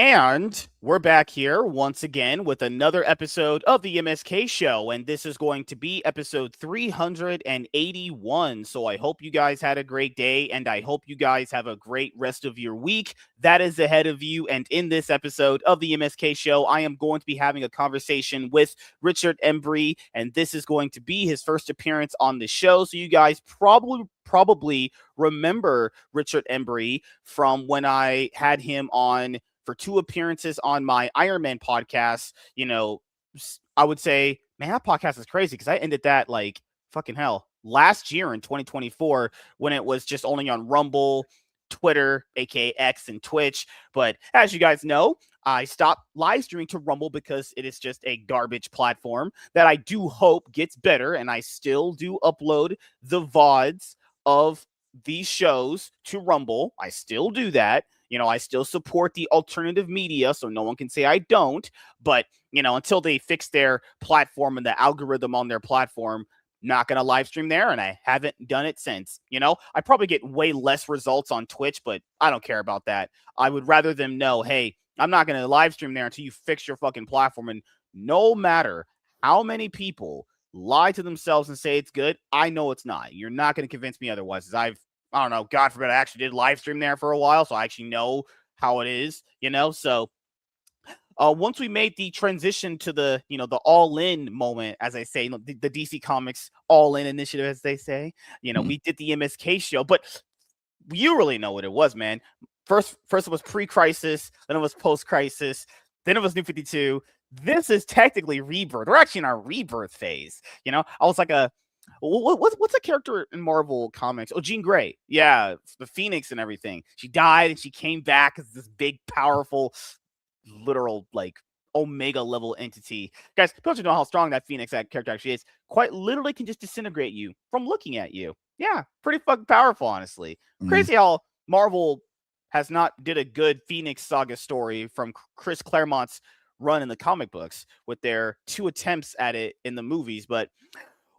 And we're back here once again with another episode of the MSK show. And this is going to be episode 381. So I hope you guys had a great day and I hope you guys have a great rest of your week that is ahead of you. And in this episode of the MSK show, I am going to be having a conversation with Richard Embree. And this is going to be his first appearance on the show. So you guys probably remember Richard Embree from when I had him on for 2 appearances on my Iron Man podcast. I would say, man, that podcast is crazy because I ended that like fucking hell last year in 2024 when it was just only on Rumble, Twitter, aka X, and Twitch. But as you guys know, I stopped live streaming to Rumble because it is just a garbage platform that I do hope gets better, and I still do upload the VODs of these shows to Rumble. I still do that. I still support the alternative media, so no one can say I don't. But, until they fix their platform and the algorithm on their platform, not going to live stream there, and I haven't done it since. I probably get way less results on Twitch, but I don't care about that. I would rather them know, hey, I'm not going to live stream there until you fix your fucking platform. And no matter how many people lie to themselves and say it's good, I know it's not. You're not going to convince me otherwise. I don't know, God forbid, I actually did live stream there for a while, so I actually know how it is, So once we made the transition to the all-in moment, as I say, the DC Comics all-in initiative, as they say, we did the MSK show, but you really know what it was, man. First it was pre-crisis, then it was post-crisis, then it was New 52. This is technically Rebirth. We're actually in our Rebirth phase. I was like what's a character in Marvel Comics? Oh, Jean Grey. Yeah, the Phoenix and everything. She died and she came back as this big, powerful, literal, like, Omega level entity. Guys, don't you know how strong that Phoenix character actually is? Quite literally can just disintegrate you from looking at you. Yeah, pretty fucking powerful, honestly. Crazy how Marvel has not did a good Phoenix Saga story from Chris Claremont's run in the comic books with their 2 attempts at it in the movies, but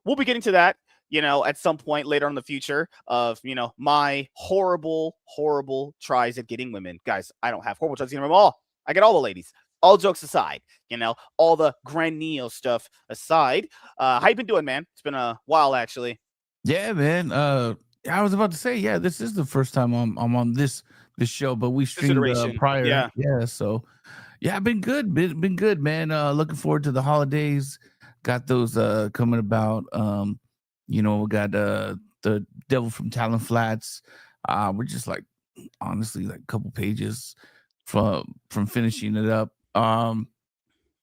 we'll be getting to that, at some point later in the future of, my horrible, horrible tries at getting women. Guys, I don't have horrible tries at getting them all. I get all the ladies. All jokes aside, all the Grand Neo stuff aside. How you been doing, man? It's been a while, actually. Yeah, man. I was about to say, yeah, this is the first time I'm on this show, but we streamed prior. Yeah. Yeah, so yeah, been good. Been good, man. Looking forward to the holidays. Got those coming about. We got the Devil from Talon Flats. We're just like honestly like a couple pages from finishing it up.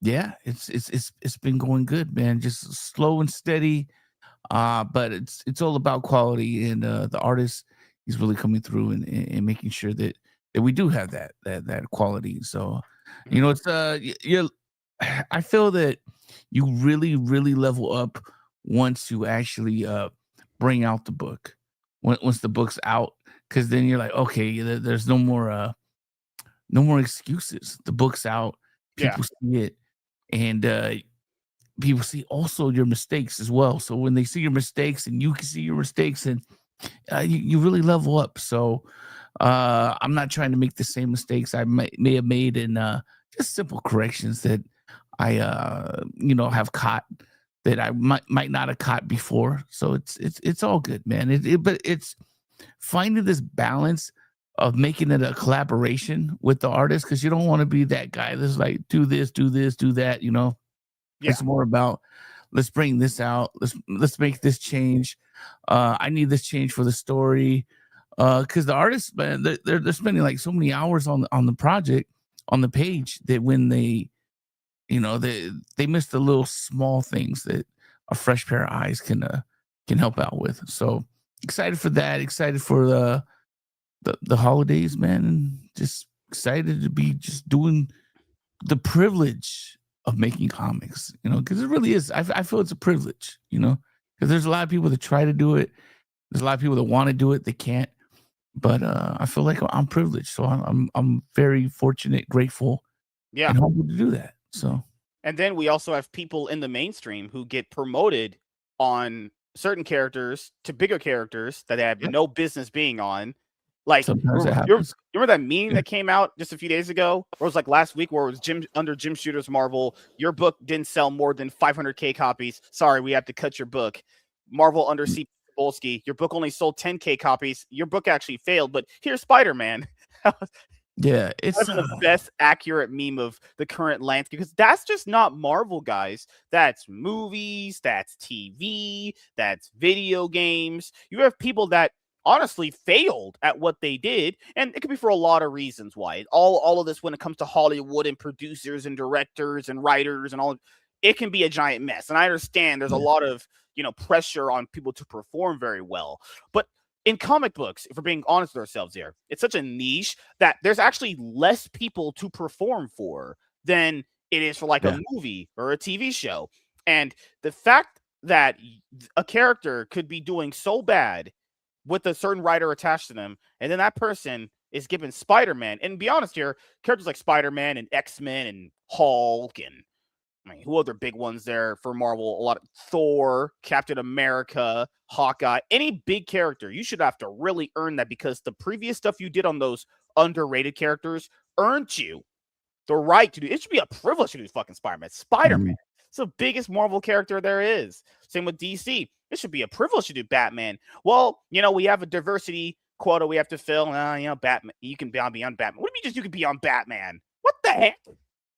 Yeah, it's been going good, man. Just slow and steady. But it's all about quality, and the artist is really coming through and making sure that we do have that quality. So, it's you I feel that you really level up once you actually bring out the book. Once the book's out, because then you're like, okay, there's no more excuses. The book's out, people see it, and people see also your mistakes as well. So when they see your mistakes and you can see your mistakes, and you really level up. So I'm not trying to make the same mistakes I may have made in just simple corrections that I have caught that I might not have caught before. So it's all good, man. But it's finding this balance of making it a collaboration with the artist, because you don't want to be that guy that's like, do this, do that. It's more about, let's bring this out. Let's make this change. I need this change for the story. Because the artists, man, they're spending like so many hours on the project, on the page, that when they miss the little small things that a fresh pair of eyes can help out with. So excited for that. Excited for the holidays, man, and just excited to be just doing the privilege of making comics, because it really is. I feel it's a privilege, because there's a lot of people that try to do it. There's a lot of people that want to do it, they can't. But I feel like I'm privileged, so I'm very fortunate, grateful, and humble to do that. So, and then we also have people in the mainstream who get promoted on certain characters to bigger characters that they have no business being on, Like, Sometimes it you happens. remember that meme Yeah. that came out just a few days ago, or it was like last week, where it was Jim Shooter's Marvel. Your book didn't sell more than 500K copies. Sorry, we have to cut your book. Marvel under C. Polsky, your book only sold 10K copies. Your book actually failed, but here's Spider-Man. Yeah, it's Having the best accurate meme of the current landscape, because that's just not Marvel, guys. That's movies, that's TV, that's video games. You have people that honestly failed at what they did, and it could be for a lot of reasons why. All of this, when it comes to Hollywood and producers and directors and writers and all, it can be a giant mess. And I understand there's a yeah, lot of pressure on people to perform very well, but in comic books, if we're being honest with ourselves here, it's such a niche that there's actually less people to perform for than it is for like a yeah, movie or a TV show. And the fact that a character could be doing so bad with a certain writer attached to them, and then that person is given Spider-Man. And be honest here, characters like Spider-Man and X-Men and Hulk and who other big ones there for Marvel? A lot of Thor, Captain America, Hawkeye, any big character. You should have to really earn that, because the previous stuff you did on those underrated characters earned you the right to do. It should be a privilege to do fucking Spider-Man. Spider-Man. mhm, It's the biggest Marvel character there is. Same with DC. It should be a privilege to do Batman. Well, we have a diversity quota we have to fill. Batman. You can be on Batman. What do you mean you can be on Batman? What the heck?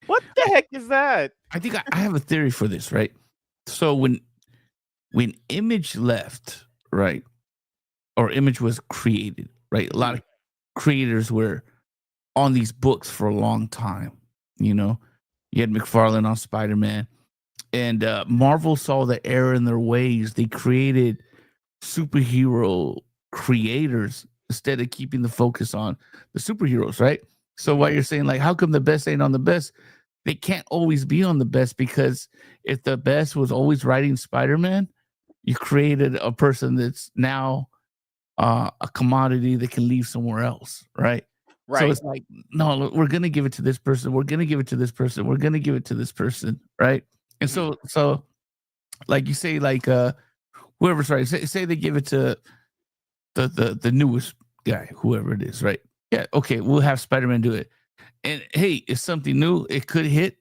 What the heck is that? I think I have a theory for this, right? So when Image left, right, or Image was created, right, a lot of creators were on these books for a long time. You know, you had McFarlane on Spider-Man, and Marvel saw the error in their ways. They created superhero creators instead of keeping the focus on the superheroes, right? So while you're saying, like, how come the best ain't on the best? They can't always be on the best, because if the best was always writing Spider-Man, you created a person that's now a commodity that can leave somewhere else, right? So Right. it's like, no, look, we're gonna give it to this person. We're gonna give it to this person. We're gonna give it to this person, right? And Mhm. so like you say, like whoever's right, say they give it to the newest guy, whoever it is, right? Yeah, okay, we'll have Spider-Man do it. And hey, it's something new. It could hit,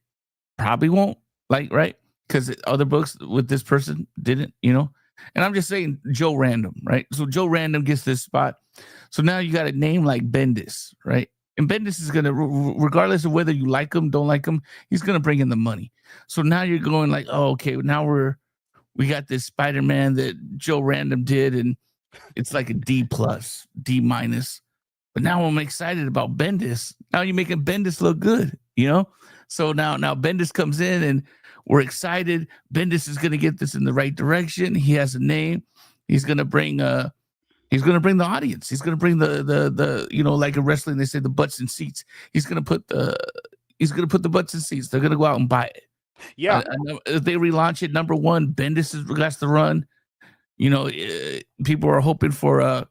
probably won't, like, right? Because other books with this person didn't, you know. And I'm just saying Joe Random, right? So Joe Random gets this spot. So now you got a name like Bendis, right? And Bendis is gonna, regardless of whether you like him, don't like him, he's gonna bring in the money. So now you're going like, oh, okay, now we got this Spider-Man that Joe Random did, and it's like a D plus, D minus. But now I'm excited about Bendis. Now you're making Bendis look good, you know? So now Bendis comes in and we're excited. Bendis is gonna get this in the right direction. He has a name. He's gonna bring the audience. He's gonna bring the like in wrestling, they say the butts in seats. He's gonna put the butts in seats. They're gonna go out and buy it. Yeah. If they relaunch it, number one, Bendis has the run. People are hoping for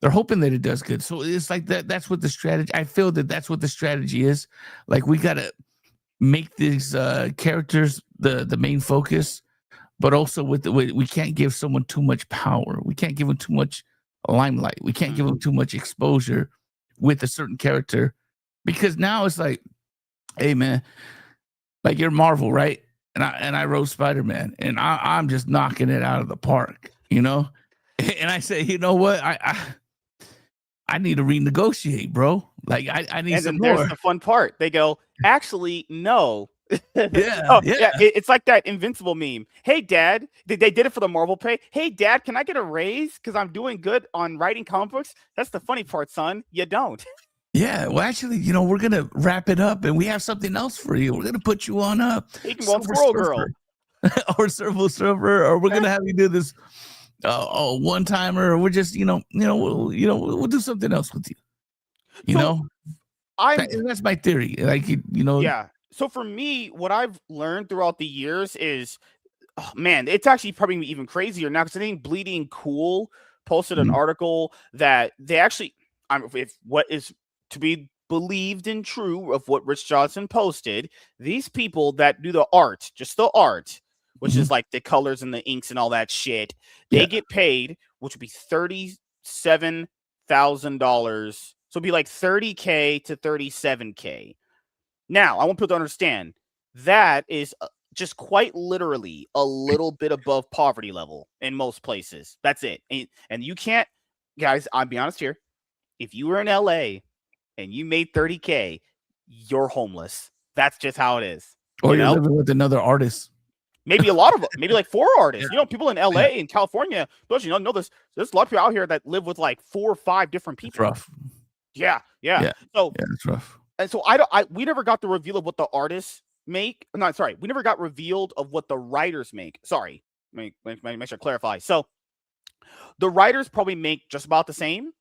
they're hoping that it does good. So it's like that. That's what the strategy. I feel that that's what the strategy is. Like, we gotta make these characters the main focus, but also we can't give someone too much power. We can't give them too much limelight. We can't give them too much exposure with a certain character, because now it's like, hey man, like, you're Marvel, right? And I wrote Spider-Man, and I'm just knocking it out of the park, you know. And I say, you know what, I need to renegotiate, bro. Like, I need And some then there's more. the fun part. They go, actually, no. Yeah, Oh, yeah, yeah. It's like that Invincible meme. Hey, Dad, they did it for the Marvel pay. Hey, Dad, can I get a raise? Because I'm doing good on writing comic books. That's the funny part, son. You don't. yeah. Well, actually, we're gonna wrap it up, and we have something else for you. We're gonna put you on He can go on Silver Squirrel Girl. Surfer or Silver Surfer, or we're gonna have you do this one timer, or we're just we'll do something else with you. You So know, I'm, that's my theory. Like, yeah. So for me, what I've learned throughout the years is, oh, man, it's actually probably even crazier now, because I think Bleeding Cool posted an mm, article that they actually, if what is to be believed and true of what Rich Johnson posted, these people that do the art, just the art, which mhm, is like the colors and the inks and all that shit, they yeah, get paid, which would be $37,000 $30,000. So it'd be like $30K to $37K. Now, I want people to understand that is just quite literally a little bit above poverty level in most places. That's it. And you can't, guys, I'll be honest here. If you were in LA and you made 30K, you're homeless. That's just how it is. Or you're living with another artist. Maybe a lot of maybe like 4 artists. Yeah. People in LA and California, don't you know this? There's a lot of people out here that live with like 4 or 5 different people. It's rough. Yeah. So it's rough. And so we never got the reveal of what the artists make. No, sorry, we never got revealed of what the writers make. Sorry, make sure I clarify. So the writers probably make just about the same,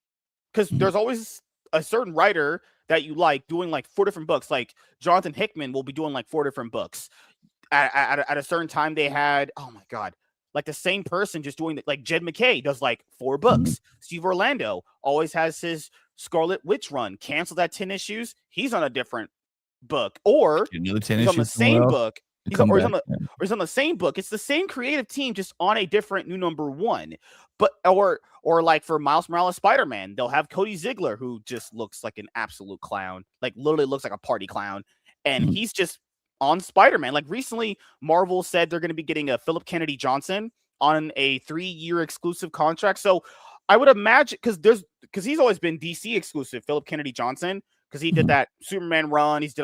because there's always a certain writer that you like doing like 4 different books. Like Jonathan Hickman will be doing like 4 different books. At a certain time, they had, oh my god, like the same person just doing like Jed McKay does like 4 books. Steve Orlando always has his Scarlet Witch run. Cancel that 10 issues. He's on a different book, or he's on the same book. He's on the same book. It's the same creative team, just on a different new number 1. But or like for Miles Morales Spider-Man, they'll have Cody Ziegler, who just looks like an absolute clown, like literally looks like a party clown, and he's just on Spider-Man. Like recently, Marvel said they're going to be getting a Philip Kennedy Johnson on a 3-year exclusive contract. So I would imagine, because he's always been DC exclusive, Philip Kennedy Johnson, because he did that Superman run. His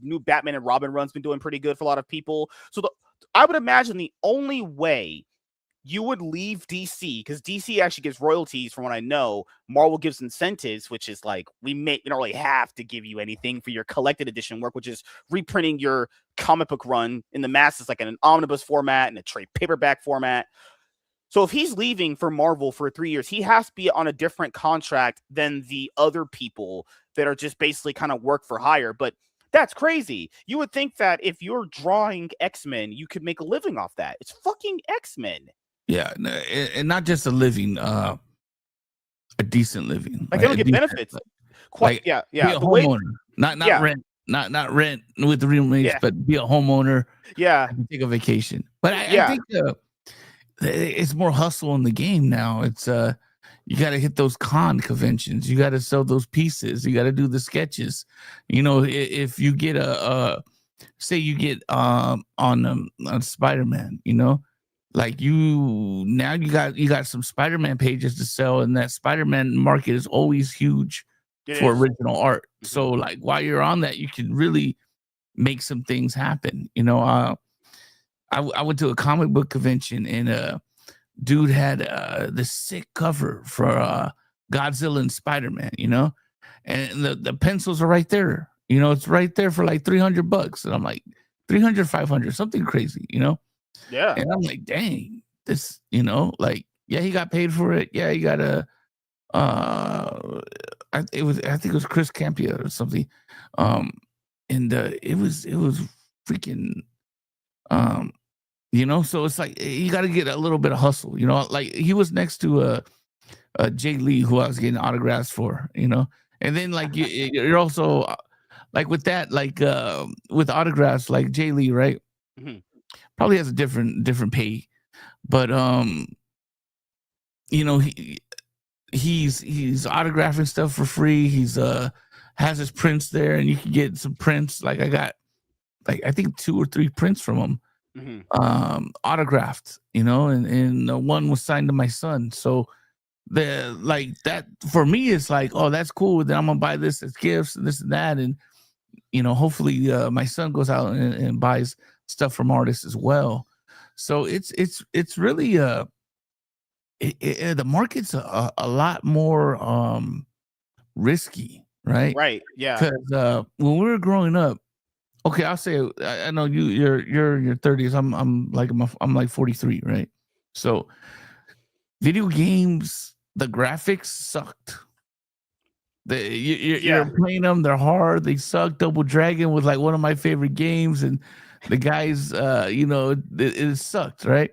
new Batman and Robin run's been doing pretty good for a lot of people. So I would imagine the only way you would leave DC, because DC actually gives royalties from what I know. Marvel gives incentives, which is like, we don't really have to give you anything for your collected edition work, which is reprinting your comic book run in the masses, like in an omnibus format and a trade paperback format. So if he's leaving for Marvel for 3 years, he has to be on a different contract than the other people that are just basically kind of work for hire. But that's crazy. You would think that if you're drawing X-Men, you could make a living off that. It's fucking X-Men. Yeah, and not just a living, a decent living. Like, they don't get benefits. Be a homeowner, not rent, not rent with the roommates, but be a homeowner. Yeah, and take a vacation. But I think it's more hustle in the game now. It's you got to hit those con conventions. You got to sell those pieces. You got to do the sketches. If you get say you get on Spider-Man, like you got some Spider-Man pages to sell, and that Spider-Man market is always huge for original art. So like while you're on that, you can really make some things happen. I went to a comic book convention, and dude had this sick cover for Godzilla and Spider-Man, and the pencils are right there. It's right there for like $300, and I'm like 300, 500, something crazy, Yeah. And I'm like, dang, this, he got paid for it. Yeah, he got I think it was Chris Campia or something. And it was freaking, so it's like, you got to get a little bit of hustle, like he was next to Jay Lee, who I was getting autographs for, and then like you're also like with that, like with autographs, like Jay Lee, right? Mm-hmm. Probably has a different pay, but he's autographing stuff for free. He's has his prints there, and you can get some prints. Like I got I think 2 or 3 prints from him, autographed, and one was signed to my son. So that for me, it's like, oh, that's cool. Then I'm gonna buy this as gifts and this and that, and hopefully my son goes out and buys stuff from artists as well. So it's really the market's a lot more risky, right? Right. Yeah. Because when we were growing up, okay, I'll say I know you're in your 30s. I'm like 43, right? So video games, the graphics sucked. You're playing them, they're hard, they suck. Double Dragon was like one of my favorite games, and the guys, it sucked, right?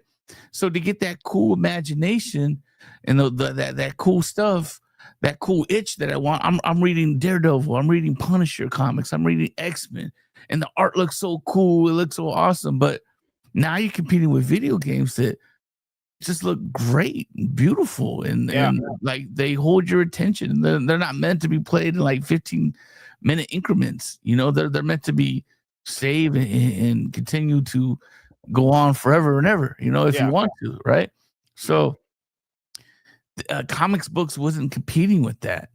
So to get that cool imagination and that cool stuff, that cool itch that I want, I'm reading Daredevil, I'm reading Punisher comics, I'm reading X-Men, and the art looks so cool, it looks so awesome. But now you're competing with video games that just look great, beautiful, and Yeah. like they hold your attention. They're not meant to be played in like 15-minute increments. They're meant to be saved and continue to go on forever and ever. If you Yeah. want to, right? Yeah. So comics books wasn't competing with that.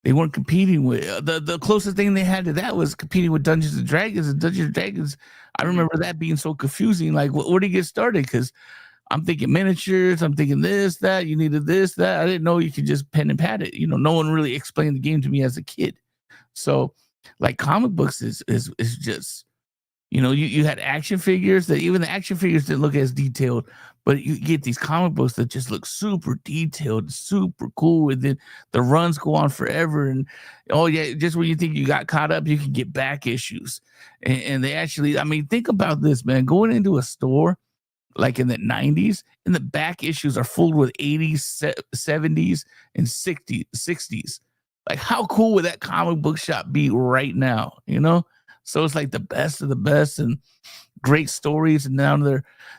They weren't competing with the closest thing they had to that was competing with Dungeons and Dragons. And Dungeons and Dragons, I remember that being so confusing. Like, where do you get started? Because I'm thinking miniatures, I'm thinking this, that, you needed this, that. I didn't know you could just pen and pad it. No one really explained the game to me as a kid. So, like, comic books is just, you had action figures that even the action figures didn't look as detailed, but you get these comic books that just look super detailed, super cool, and then the runs go on forever. And oh yeah, just when you think you got caught up, you can get back issues. And they actually, I mean, think about this, man. Going into a store like in the 90s, and the back issues are full with 80s, 70s, and 60s. Like, how cool would that comic book shop be right now? So it's like the best of the best and great stories. And now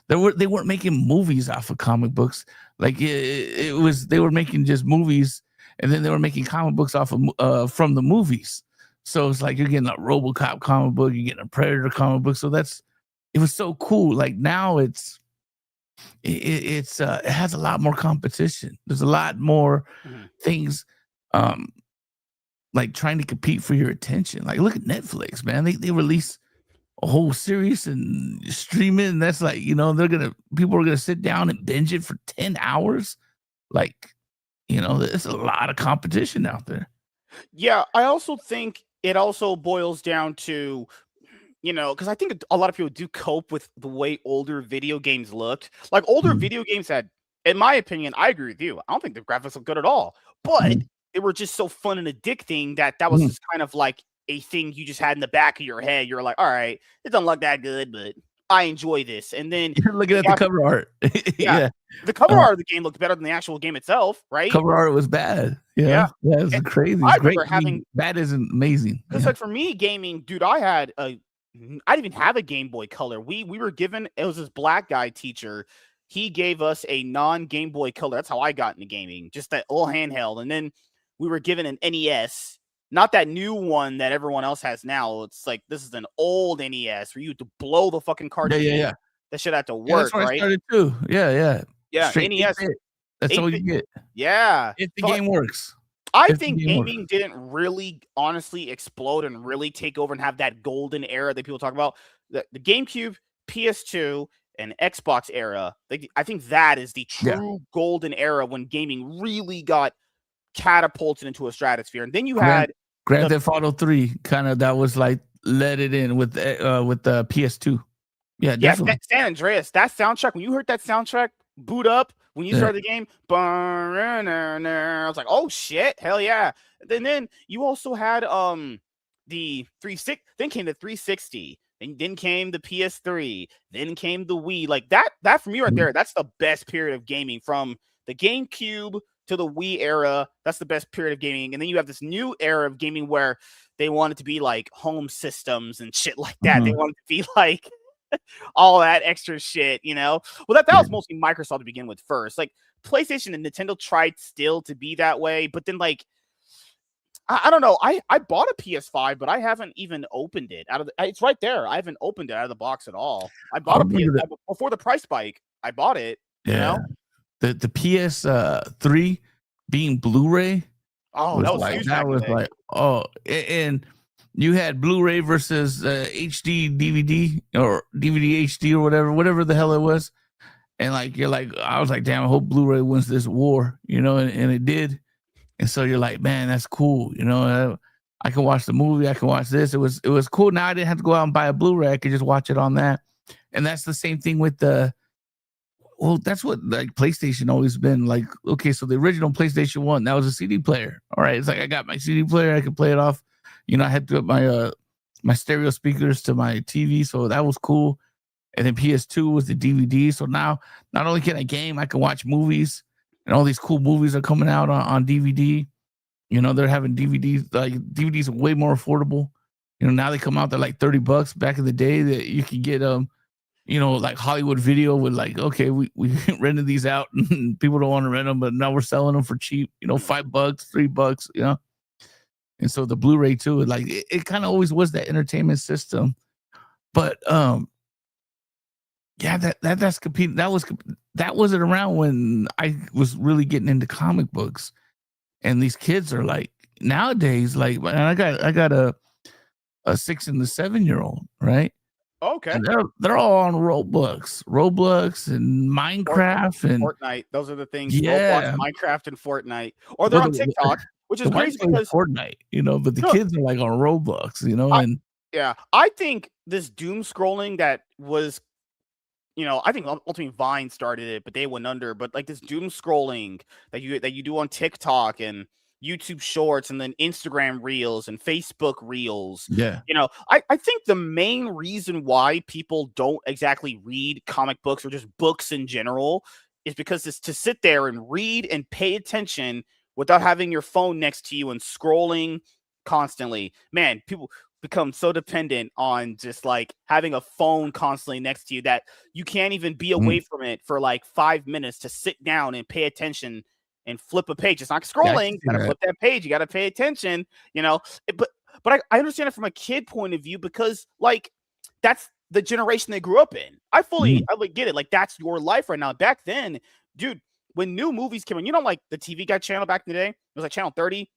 they weren't making movies off of comic books. Like it was, they were making just movies, and then they were making comic books off of from the movies. So it's like you're getting a RoboCop comic book, you're getting a Predator comic book. So it was so cool. Like now it has a lot more competition. There's a lot more things like trying to compete for your attention. Like, look at Netflix, man. They release a whole series and stream it, and that's like, people are gonna sit down and binge it for 10 hours. Like, there's a lot of competition out there. Yeah, I also think it also boils down to, because I think a lot of people do cope with the way older video games looked. Like, older video games had, in my opinion, I agree with you. I don't think the graphics look good at all, but they were just so fun and addicting that was just kind of like a thing you just had in the back of your head. You're like, all right, it doesn't look that good, but I enjoy this. And then you're looking at the cover art. Yeah. The cover art of the game looked better than the actual game itself, right? Cover art was bad. Yeah, it's crazy. It's I great. remember having that is amazing. Because like for me, gaming, dude, I didn't even have a Game Boy Color. We were given, it was this black guy teacher. He gave us a non-Game Boy Color. That's how I got into gaming, just that old handheld. And then we were given an NES, not that new one that everyone else has now. It's like, this is an old NES where you had to blow the fucking cartridge. Yeah. That shit had to work, that's where right? I started too. Yeah. Straight NES. That's all you get. Yeah. If the game works. I think gaming didn't really honestly explode and really take over and have that golden era that people talk about. The GameCube, PS2, and Xbox era. I think that is the true golden era when gaming really got catapulted into a stratosphere. And then you had Grand Theft Auto 3, kind of, that was like let it in with the PS2. Yeah, definitely. San Andreas, that soundtrack, when you heard that soundtrack boot up, when you started the game, I was like, oh shit, hell yeah. Then you also had the 360, then came the 360, and then came the PS3, then came the Wii. Like that for me right there, that's the best period of gaming, from the GameCube to the Wii era. That's the best period of gaming. And then you have this new era of gaming where they want it to be like home systems and shit like that. They want it to be like all that extra shit, Well, that was mostly Microsoft to begin with first. Like, PlayStation and Nintendo tried still to be that way, but then, like, I don't know. I bought a PS5, but I haven't even opened it it's right there. I haven't opened it out of the box at all. I bought a PS5 before the price spike. I bought it. Yeah. The PS3 being Blu-ray. Oh, that was like, oh, and you had Blu-ray versus HD DVD or DVD HD or whatever the hell it was. And like, you're like, I was like, damn, I hope Blu-ray wins this war, and it did. And so you're like, man, that's cool. I can watch the movie. I can watch this. It was cool. Now I didn't have to go out and buy a Blu-ray. I could just watch it on that. And that's the same thing with that's what like PlayStation always been like. Okay, so the original PlayStation 1, that was a CD player. All right, it's like I got my CD player. I could play it off. I had to put my stereo speakers to my TV, so that was cool. And then PS2 was the DVD. So now not only can I game, I can watch movies, and all these cool movies are coming out on DVD. They're having DVDs. Like, DVDs are way more affordable. Now they come out, they're like $30. Back in the day, that you could get like Hollywood Video would like, okay, we rented these out and people don't want to rent them, but now we're selling them for cheap, $5, $3, And so the Blu-ray too, like it kind of always was that entertainment system. But yeah, that's competing. That wasn't around when I was really getting into comic books. And these kids are like nowadays, like, and I got a 6 and a 7-year-old, right? Okay. And they're all on Roblox and Minecraft and Fortnite. Those are the things. Roblox, yeah. Minecraft, and Fortnite. Or they're But on TikTok, which is the wife crazy plays because Fortnite, but the no, kids are like on Roblox, I, and yeah, I think this doom scrolling that was, I think ultimately Vine started it, but they went under. But like this doom scrolling that you do on TikTok and YouTube Shorts and then Instagram Reels and Facebook Reels. yeah. I think the main reason why people don't exactly read comic books or just books in general is because it's to sit there and read and pay attention without having your phone next to you and scrolling constantly. Man, people become so dependent on just like having a phone constantly next to you that you can't even be away from it for like 5 minutes to sit down and pay attention and flip a page. It's not Yeah, I scrolling. can You see gotta that. flip that page. You gotta pay attention, but I understand it from a kid point of view because like that's the generation they grew up in. I Mhm. like get it. Like that's your life right now. Back then, dude, when new movies came in, like the TV Guide channel back in the day, it was like channel 30.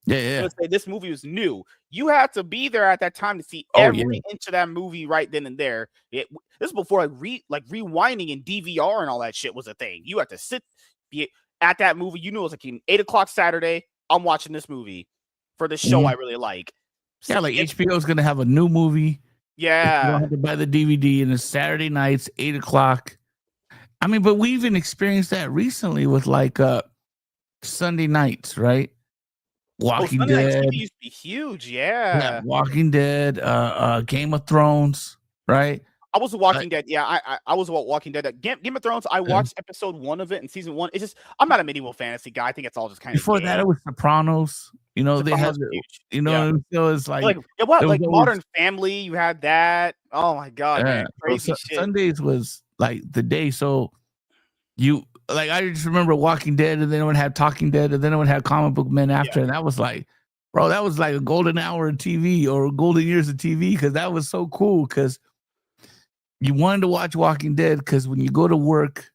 Yeah, yeah. Let's say this movie was new. You had to be there at that time to see Oh yeah. every inch of that movie right then and there. This is before rewinding and DVR and all that shit was a thing. You had to be at that movie. You knew it was like an 8 o'clock Saturday. I'm watching this movie for the show I Mhm. really like. Yeah, like HBO is gonna have a new movie. If you don't Yeah. have to buy the DVD, and it's Saturday nights, 8 o'clock. I mean, but we even experienced that recently with like Sunday nights, right? Oh, Walking Sunday Night TV Dead. used to be huge. Yeah, Yeah. Walking Dead, Game of Thrones, right? I was a Uh, Walking Dead. Yeah, I was a Walking Dead. Game of Thrones. I uh, watched episode 1 of it in season 1. It's just I'm not a medieval fantasy guy. I think it's all just kind of Before that, gay. it was Sopranos. They Sopranos had was the, huge. Yeah. so it's like Like, yeah, what? there was Like always Modern Family, you had that. Oh my god, man, so crazy shit. Sundays was like the day. So you like I just remember Walking Dead, and then it would have Talking Dead, and then it would have Comic Book Men Yeah, after, and that was like, bro, that was like a golden hour of TV or golden years of TV because that was so cool because you wanted to watch Walking Dead because when you go to work,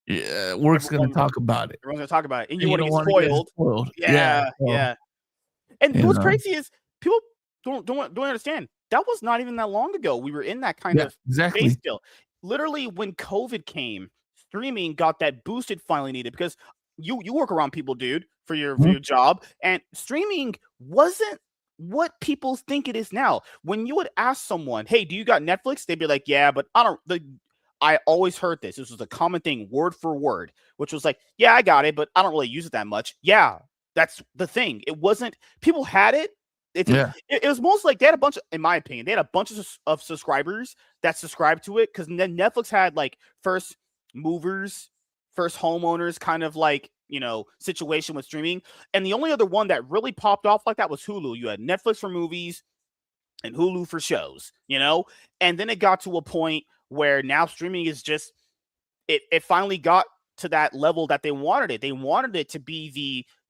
work's gonna everyone, talk about it, everyone's gonna talk about it, and you and you want to don't get want to get spoiled. spoiled. Yeah, Yeah, so yeah. And you what's know, crazy is people don't understand. That was not even that long ago. We were in that kind yeah, of space exactly. still. Literally, when COVID came, streaming got that boost it finally needed because you work around people, dude, for Mhm. your job, and streaming wasn't what people think it is now. When you would ask someone, "Hey, do you got Netflix?" They'd be like, "Yeah, but I don't." I always heard this. This was a common thing, word for word, which was like, "Yeah, I got it, but I don't really use it that much." Yeah, that's the thing. It wasn't people had it. Yeah, It was most like they had a bunch of, in my opinion, they had a bunch of subscribers that subscribed to it because then Netflix had like first movers, first homeowners kind of like, situation with streaming. And the only other one that really popped off like that was Hulu. You had Netflix for movies and Hulu for shows. And then it got to a point where now streaming is just it finally got to that level that they wanted it. They wanted it to be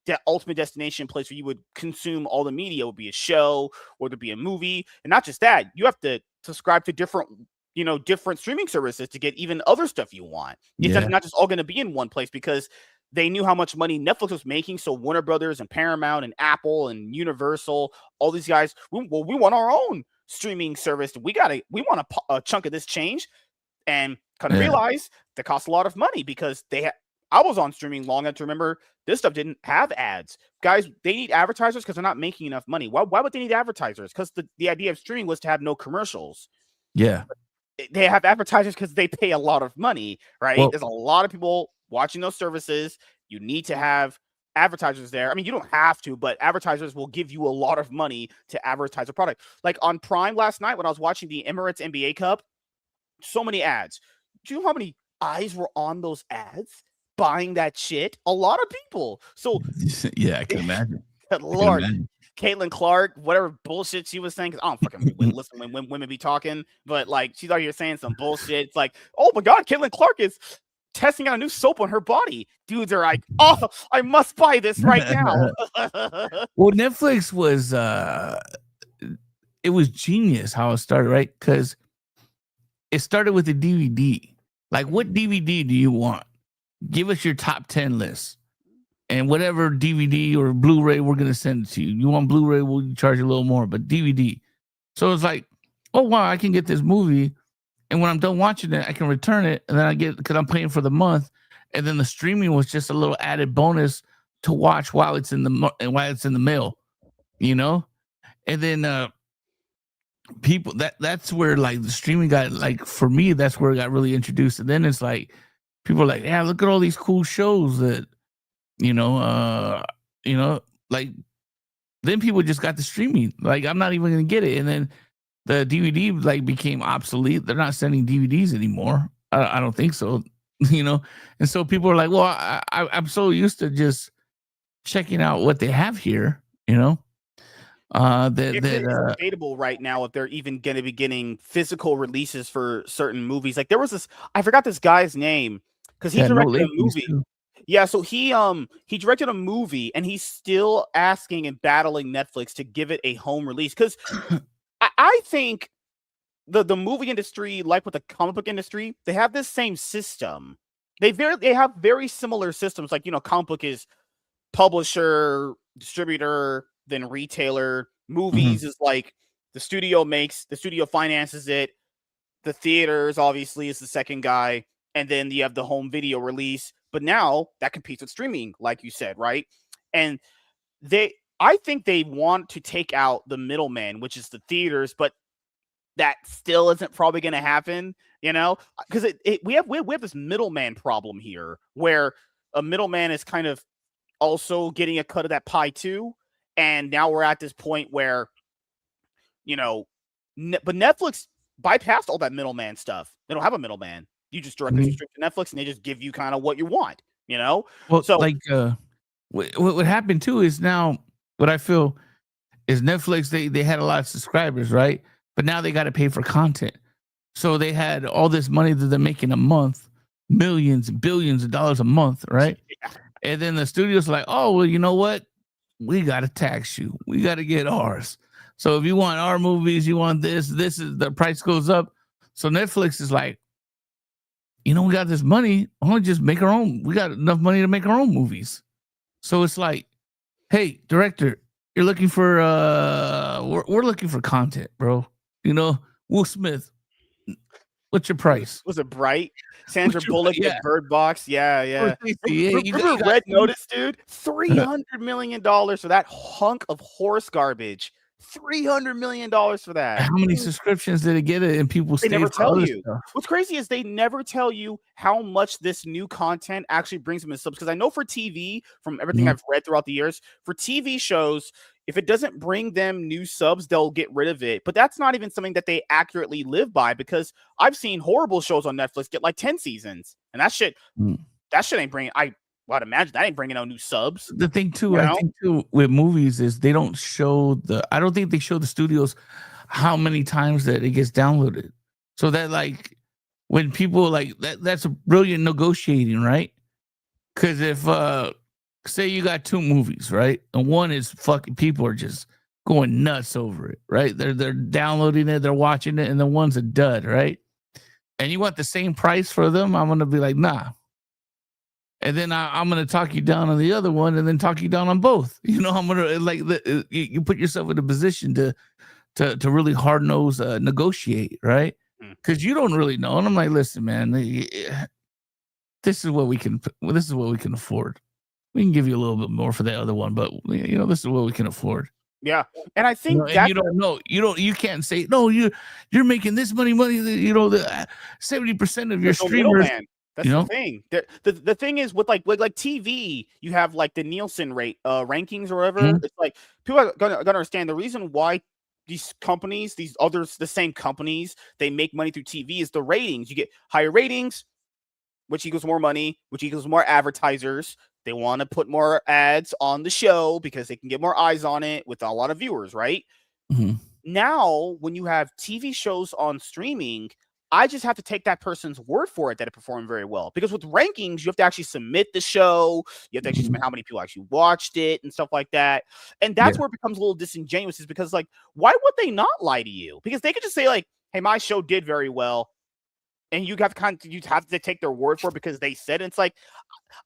the ultimate destination place where you would consume all the media. It would be a show or there'd be a movie. And not just that, you have to subscribe to different streaming services to get even other stuff you want. It's yeah, not just all going to be in one place because they knew how much money Netflix was making. So Warner Brothers and Paramount and Apple and Universal, all these guys, we want our own streaming service. We want a chunk of this change, and kind of yeah, realize that costs a lot of money because I was on streaming long enough to remember this stuff didn't have ads. Guys, they need advertisers because they're not making enough money. Why would they need advertisers? Because the idea of streaming was to have no commercials. yeah. They have advertisers because they pay a lot of money, right? Well, There's a lot of people watching those services. You need to have advertisers there. I mean, you don't have to, but advertisers will give you a lot of money to advertise a product. Like on Prime last night when I was watching the Emirates NBA Cup, so many ads. Do you know how many eyes were on those ads buying that shit? A lot of people. So, yeah, I can imagine. I can Lord, imagine. Caitlin Clark, whatever bullshit she was saying, because I don't fucking listen when women be talking, but like she's out here saying some bullshit. It's like, oh my god, Caitlin Clark is testing out a new soap on her body. Dudes are like, oh, I must buy this right now. Well, Netflix was it was genius how it started, right? Because it started with a DVD. Like, what DVD do you want? Give us your top 10 list. And whatever DVD or Blu-ray, we're going to send it to you. You want Blu-ray, we'll charge you a little more, but DVD. So it's like, oh, wow, I can get this movie. And when I'm done watching it, I can return it. And then I get, because I'm paying for the month. And then the streaming was just a little added bonus to watch while it's in the mail, you know? And then people, that's where like the streaming got, like, for me, that's where it got really introduced. And then it's like, people are like, yeah, look at all these cool shows that, like, then people just got the streaming. Like, I'm not even gonna get it. And then the DVD like became obsolete. They're not sending DVDs anymore. I don't think so. And so people are like, well, I'm so used to just checking out what they have here. It's debatable right now if they're even going to be getting physical releases for certain movies. Like there was this, I forgot this guy's name because he directed a movie. Too. Yeah, so he directed a movie and he's still asking and battling Netflix to give it a home release because I think the movie industry, like with the comic book industry, they have this same system. They have very similar systems. Like comic book is publisher, distributor, then retailer. Movies is like the studio finances it. The theaters obviously is the second guy, and then you have the home video release. But now that competes with streaming, like you said, right? And I think they want to take out the middleman, which is the theaters, but that still isn't probably going to happen, because we have this middleman problem here where a middleman is kind of also getting a cut of that pie too. And now we're at this point where, but Netflix bypassed all that middleman stuff. They don't have a middleman. You just directly subscribe to Netflix and they just give you kind of what you want, Well, so like what happened too is now what I feel is Netflix, they had a lot of subscribers, right? But now they got to pay for content. So they had all this money that they're making a month, millions, billions of dollars a month, right? Yeah. And then the studio's like, oh, well, you know what? We got to tax you. We got to get ours. So if you want our movies, you want this is the price goes up. So Netflix is like, we got this money. Why don't we just make our own? We got enough money to make our own movies. So it's like, hey, director, you're looking for we're looking for content, bro. Will Smith, what's your price? Was it Bright? Sandra Bullock with Bird Box. Yeah. Remember Red Notice, dude? $300 million for that hunk of horse garbage. $300 million for that. How many subscriptions did it get? And people they never tell you. Stuff. What's crazy is they never tell you how much this new content actually brings them in subs. Because I know for TV, from everything I've read throughout the years, for TV shows, if it doesn't bring them new subs, they'll get rid of it. But that's not even something that they accurately live by, because I've seen horrible shows on Netflix get like 10 seasons, and that shit ain't bringing. I'd imagine that ain't bringing out new subs. The thing too, I think too with movies is they don't show I don't think they show the studios how many times that it gets downloaded. So that like when people like that's a brilliant negotiating, right? Because if say you got two movies, right, and one is fucking people are just going nuts over it, right? They're downloading it, they're watching it, and the one's a dud, right? And you want the same price for them? I'm gonna be like, nah. And then I'm going to talk you down on the other one and then talk you down on both. I'm going to like you put yourself in a position to really hard nose negotiate, right? Because you don't really know. And I'm like, listen, man, this is what we can afford. We can give you a little bit more for that other one, but this is what we can afford. Yeah, and I think you don't know. You can't say no. You're making this money. The 70% of your streamers. That's the thing. The thing is with like TV, you have like the Nielsen rate rankings or whatever. It's like people are gonna understand the reason why these companies, the same companies, they make money through TV is the ratings. You get higher ratings, which equals more money, which equals more advertisers. They want to put more ads on the show because they can get more eyes on it with a lot of viewers, right? Mhm. Now, when you have TV shows on streaming, I just have to take that person's word for it that it performed very well. Because with rankings, you have to actually submit the show, you have to actually submit how many people actually watched it and stuff like that. And that's Yeah. where it becomes a little disingenuous, is because, like, why would they not lie to you? Because they could just say, like, hey, my show did very well. And you have to take their word for it because they said it. It's like,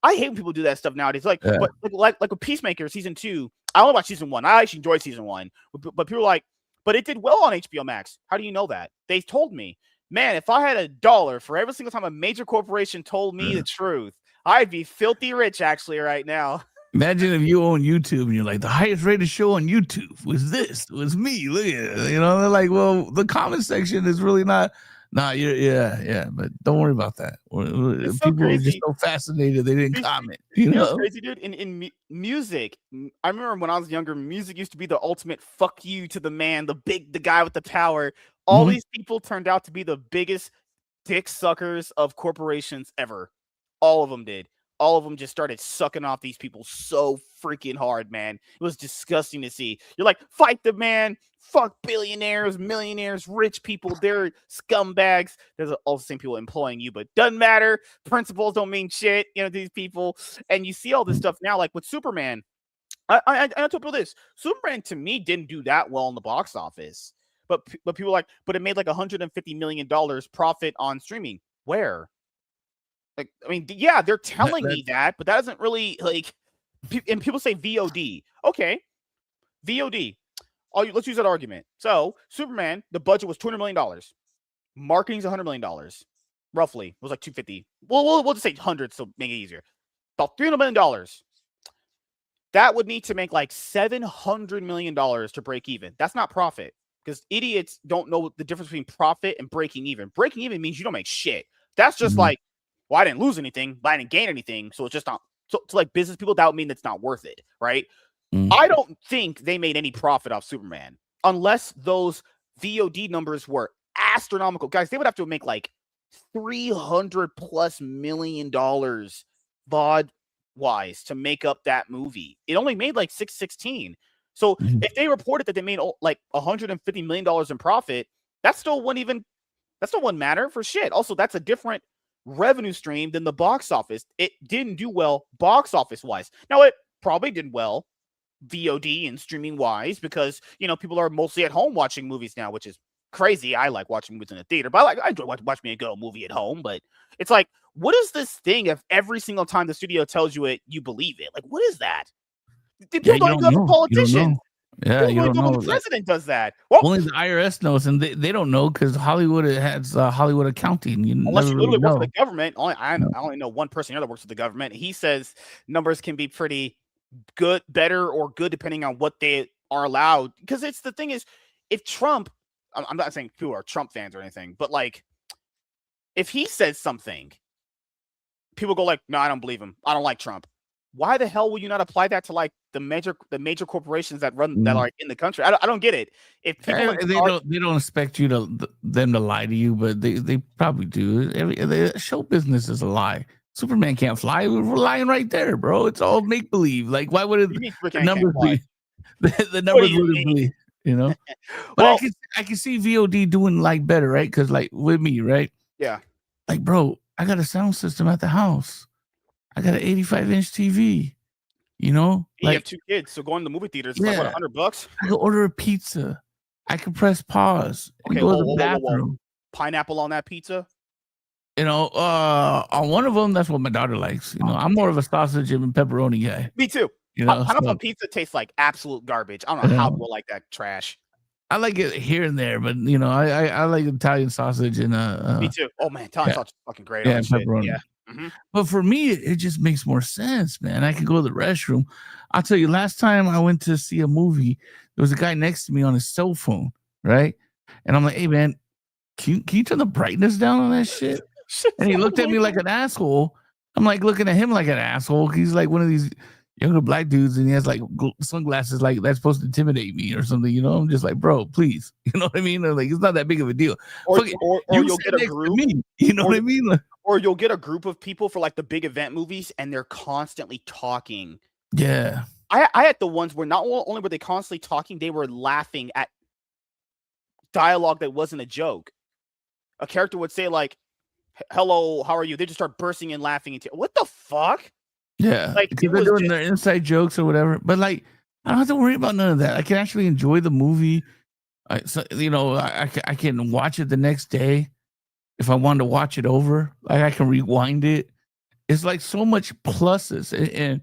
I hate when people do that stuff nowadays. Like, Yeah. but like with Peacemaker season 2, I only watched season 1. I actually enjoyed season 1, but people are like, but it did well on HBO Max. How do you know that? They told me, man. If I had $1 for every single time a major corporation told me the truth, I'd be filthy rich actually right now. Imagine if you own YouTube and you're like, the highest rated show on YouTube was me. Look at it. You know, they're like, well, the comment section is really not. Nah, yeah, but don't worry about that. It's so People are just crazy. so fascinated they didn't comment. You You know what's know, crazy, dude? In music, I remember when I was younger, music used to be the ultimate fuck you to the man, the guy with the power. All Mhm. these people turned out to be the biggest dick suckers of corporations ever. All of them did. All of them just started sucking off these people so freaking hard, man. It was disgusting to see. You're like, fight the man, fuck billionaires, millionaires, rich people. They're scumbags. There's all the same people employing you, but doesn't matter. Principles don't mean shit, these people. And you see all this stuff now, like with Superman. I told people this. Superman to me didn't do that well in the box office. But people are like, but it made like $150 million profit on streaming. Where? Like, I mean, yeah, they're telling me that, but that doesn't really like. And people say VOD. Okay, VOD. Let's use that argument. So Superman, the budget was $200 million. Marketing's $100 million, roughly. It was like 250. We'll just say 100, so make it easier. About $300 million. That would need to make like $700 million to break even. That's not profit, because idiots don't know the difference between profit and breaking even. Breaking even means you don't make shit. That's just like, well, I didn't lose anything, but I didn't gain anything. So it's just not, so to like business people, that would mean it's not worth it, right? I don't think they made any profit off Superman unless those VOD numbers were astronomical. Guys, they would have to make like $300+ million VOD wise to make up that movie. It only made like 616. So if they reported that they made like $150 million in profit, that still wouldn't matter for shit. Also, that's a different revenue stream than the box office. It didn't do well box office wise. Now, it probably did well VOD and streaming wise because people are mostly at home watching movies now, which is crazy. I like watching movies in the theater, but I enjoy watching a good movie at home. But it's like, what is this thing if every single time the studio tells you it, you believe it? Like, what is that? People don't even go for politicians. Yeah, you don't know. When the president does that. Well, only the IRS knows, and they don't know because Hollywood has Hollywood accounting. Unless you literally work for know. the government. I only know one person here that works for the government. He says numbers can be pretty good, better, or good depending on what they are allowed. Because it's the thing is, if Trump, I'm not saying people are Trump fans or anything, but like, if he says something, people go like, no, I don't believe him. I don't like Trump. Why the hell would you not apply that to like the major corporations that run that are in the country? I don't get it. If people they don't expect you them to lie to you, but they probably do. The show business is a lie. Superman can't fly. We're lying right there, bro. It's all make believe. Like, why would the numbers be? The numbers wouldn't be. But well, I can see VOD doing like better, right? Because like with me, right? Yeah. Like, bro, I got a sound system at the house. I got an 85-inch TV. You have 2 kids, so going to the movie theaters is like what, $100? I can order a pizza. I can press pause and go to the bathroom. Pineapple on that pizza? On one of them, that's what my daughter likes. I'm more of a sausage and pepperoni guy. Me too. Pineapple on pizza tastes like absolute garbage. I don't know how people like that trash. I like it here and there, but I like Italian sausage and me too. Oh man, Italian sausage is fucking great. Yeah, pepperoni. Yeah. But for me, it just makes more sense, man. I can go to the restroom. I'll tell you, last time I went to see a movie, there was a guy next to me on his cell phone, right? And I'm like, hey, man, can you turn the brightness down on that shit? And he looked at me like an asshole. I'm like looking at him like an asshole. He's like one of these younger black dudes, and he has like sunglasses like that's supposed to intimidate me or something. I'm just like, bro, please. You know what I mean? Like, it's not that big of a deal. Or you'll get a group. You know what I mean? Or you'll get a group of people for like the big event movies, and they're constantly talking. Yeah. I had the ones where not only were they constantly talking, they were laughing at dialogue that wasn't a joke. A character would say like, "Hello, how are you?" They just start bursting and laughing into what the fuck? Yeah, Like because it they're was doing just their inside jokes or whatever. But like, I don't have to worry about none of that. I can actually enjoy the movie. I can watch it the next day if I want to watch it over. Like I can rewind it. It's like so much pluses, and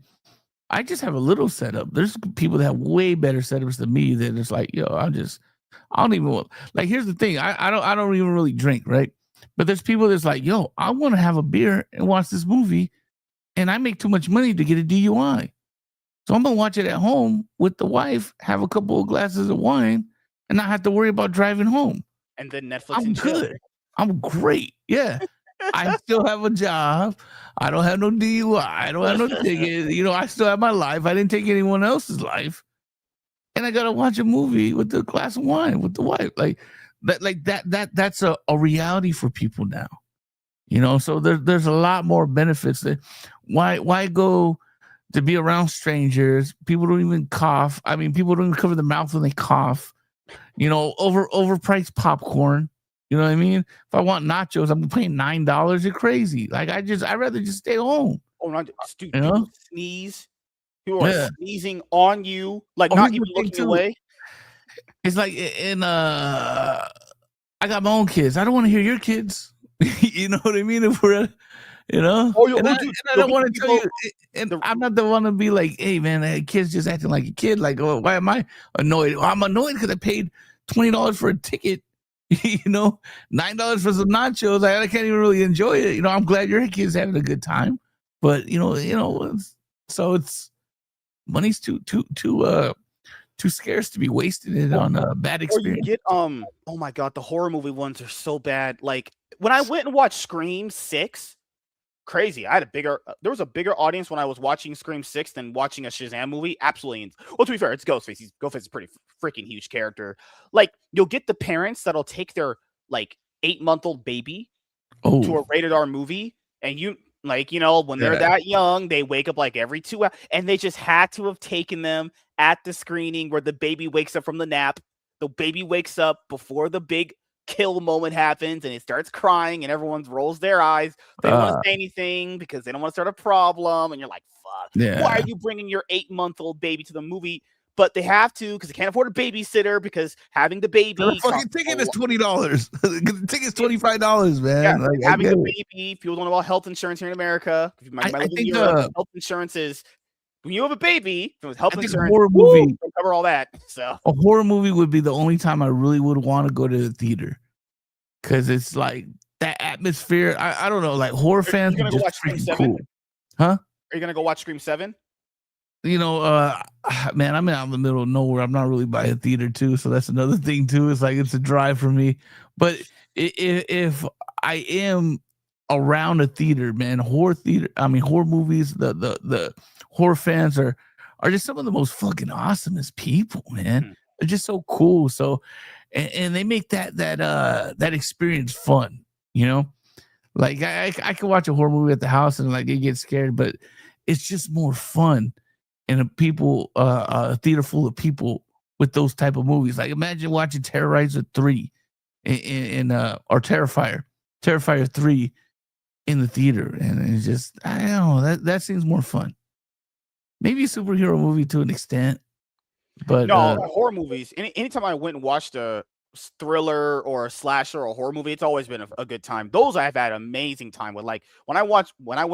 I just have a little setup. There's people that have way better setups than me. That it's like, yo, I don't even want. Like, here's the thing. I don't even really drink, right? But there's people that's like, yo, I want to have a beer and watch this movie, and I make too much money to get a DUI. So I'm gonna watch it at home with the wife, have a couple of glasses of wine, and not have to worry about driving home. and then Netflix I'm and chill. good. I'm great. Yeah. I still have a job. I don't have no DUI. I don't have no ticket. I still have my life. I didn't take anyone else's life. And I gotta watch a movie with a glass of wine with the wife. That's a reality for people now. So there's a lot more benefits that why go to be around strangers. People don't even cough. I mean, people don't even cover their mouth when they cough. Overpriced popcorn. You know what I mean? If I want nachos, I'm paying $9. You're crazy. Like I'd rather just stay home. Oh, no, dude, You people know? sneeze. People are Yeah. sneezing on you, like Oh, not here's even the thing looking too. away. It's like I got my own kids. I don't want to hear your kids. You know what I mean? If we're Dude, I you'll don't get want the to tell you, people. and The, I'm not the one to be like, hey man, that kid's just acting like a kid. Like, oh, why am I annoyed? Well, I'm annoyed because I paid $20 for a ticket. $9 for some nachos. I can't even really enjoy it. I'm glad your kid's having a good time, but it's money's too scarce to be wasted it on a bad or you experience. get oh my god, the horror movie ones are so bad. Like when I went and watched Scream 6, crazy. There was a bigger audience when I was watching Scream 6 than watching a Shazam movie. Absolutely. Well, to be fair, it's Ghostface. Ghostface is a pretty freaking huge character. Like you'll get the parents that'll take their like 8-month-old baby to Oh, a rated R movie, and when they're yeah. that young, they wake up like every 2 hours, and they just had to have taken them at the screening where the baby wakes up from the nap. The baby wakes up before the big kill moment happens, and it starts crying, and everyone rolls their eyes. They don't want to say anything because they don't want to start a problem, and you're like, fuck. Why are Yeah. you bringing your 8-month-old baby to the movie? But they have to because they can't afford a babysitter because having the The baby fucking costs ticket is $20. The ticket's $25, yeah, man. Like I having get the it. baby. People don't know about health insurance here in America. You might I live in think Europe. Health insurance is when you have a baby with health I think insurance. Woo, they cover all that. So a horror movie would be the only time I really would want to go to the theater because it's like that atmosphere. I don't know, like horror are you fans are gonna go just watch Scream freaking 7? cool, huh? Are you gonna go watch Scream 7? You know, man, I'm out in the middle of nowhere. I'm not really by a theater too, so that's another thing too. It's like it's a drive for me. But if I am around a theater, man, horror movies, the horror fans are just some of the most fucking awesomest people, man. Mhm. They're just so cool. So, and they make that experience fun. You know, like I can watch a horror movie at the house and like it gets scared, but it's just more fun in a theater full of people with those type of movies. Like imagine watching Terrorizer 3 or Terrifier 3 in the theater. And it's just, I don't know, that seems more fun. Maybe a superhero movie to an extent, but No, horror movies. Anytime I went and watched a thriller or a slasher or a horror movie, it's always been a good time. Those I've had amazing time with. Like when I went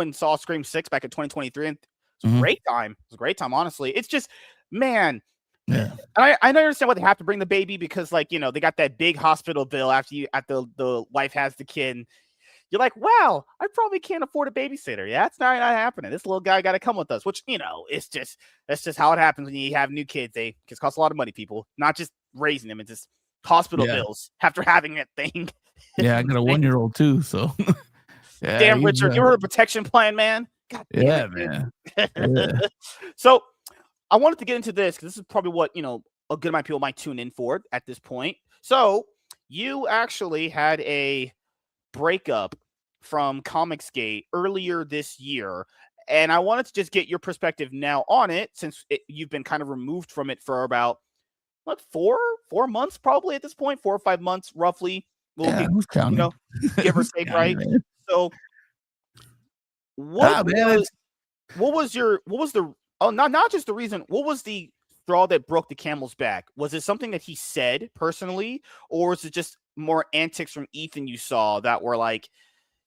and saw Scream 6 back in 2023, and it's a great time. It was a great time, honestly. It's just, man. yeah. I understand why they have to bring the baby because, like, they got that big hospital bill after the wife has the kid. And you're like, wow, I probably can't afford a babysitter. Yeah, that's not happening. This little guy got to come with us, which, that's just how it happens when you have new kids. Kids cost a lot of money, people, not just raising them. It's just hospital Yeah. bills after having that thing. Yeah, I got a 1-year-old too, so yeah, Damn, Richard, you heard a protection plan, man? God damn yeah, it, man. dude. Yeah. So I wanted to get into this because this is probably what, a good amount of people might tune in for at this point. So you actually had a breakup from Comicsgate earlier this year. And I wanted to just get your perspective now on it, since you've been kind of removed from it for about what, 4 months probably at this point, 4 or 5 months roughly. We'll Yeah, get, who's you counting? know, give or Who's take, counting, right? man? So what Ah, man, was it's what was the oh, not just the reason, what was the straw that broke the camel's back? Was it something that he said personally, or is it just more antics from Ethan you saw that were like,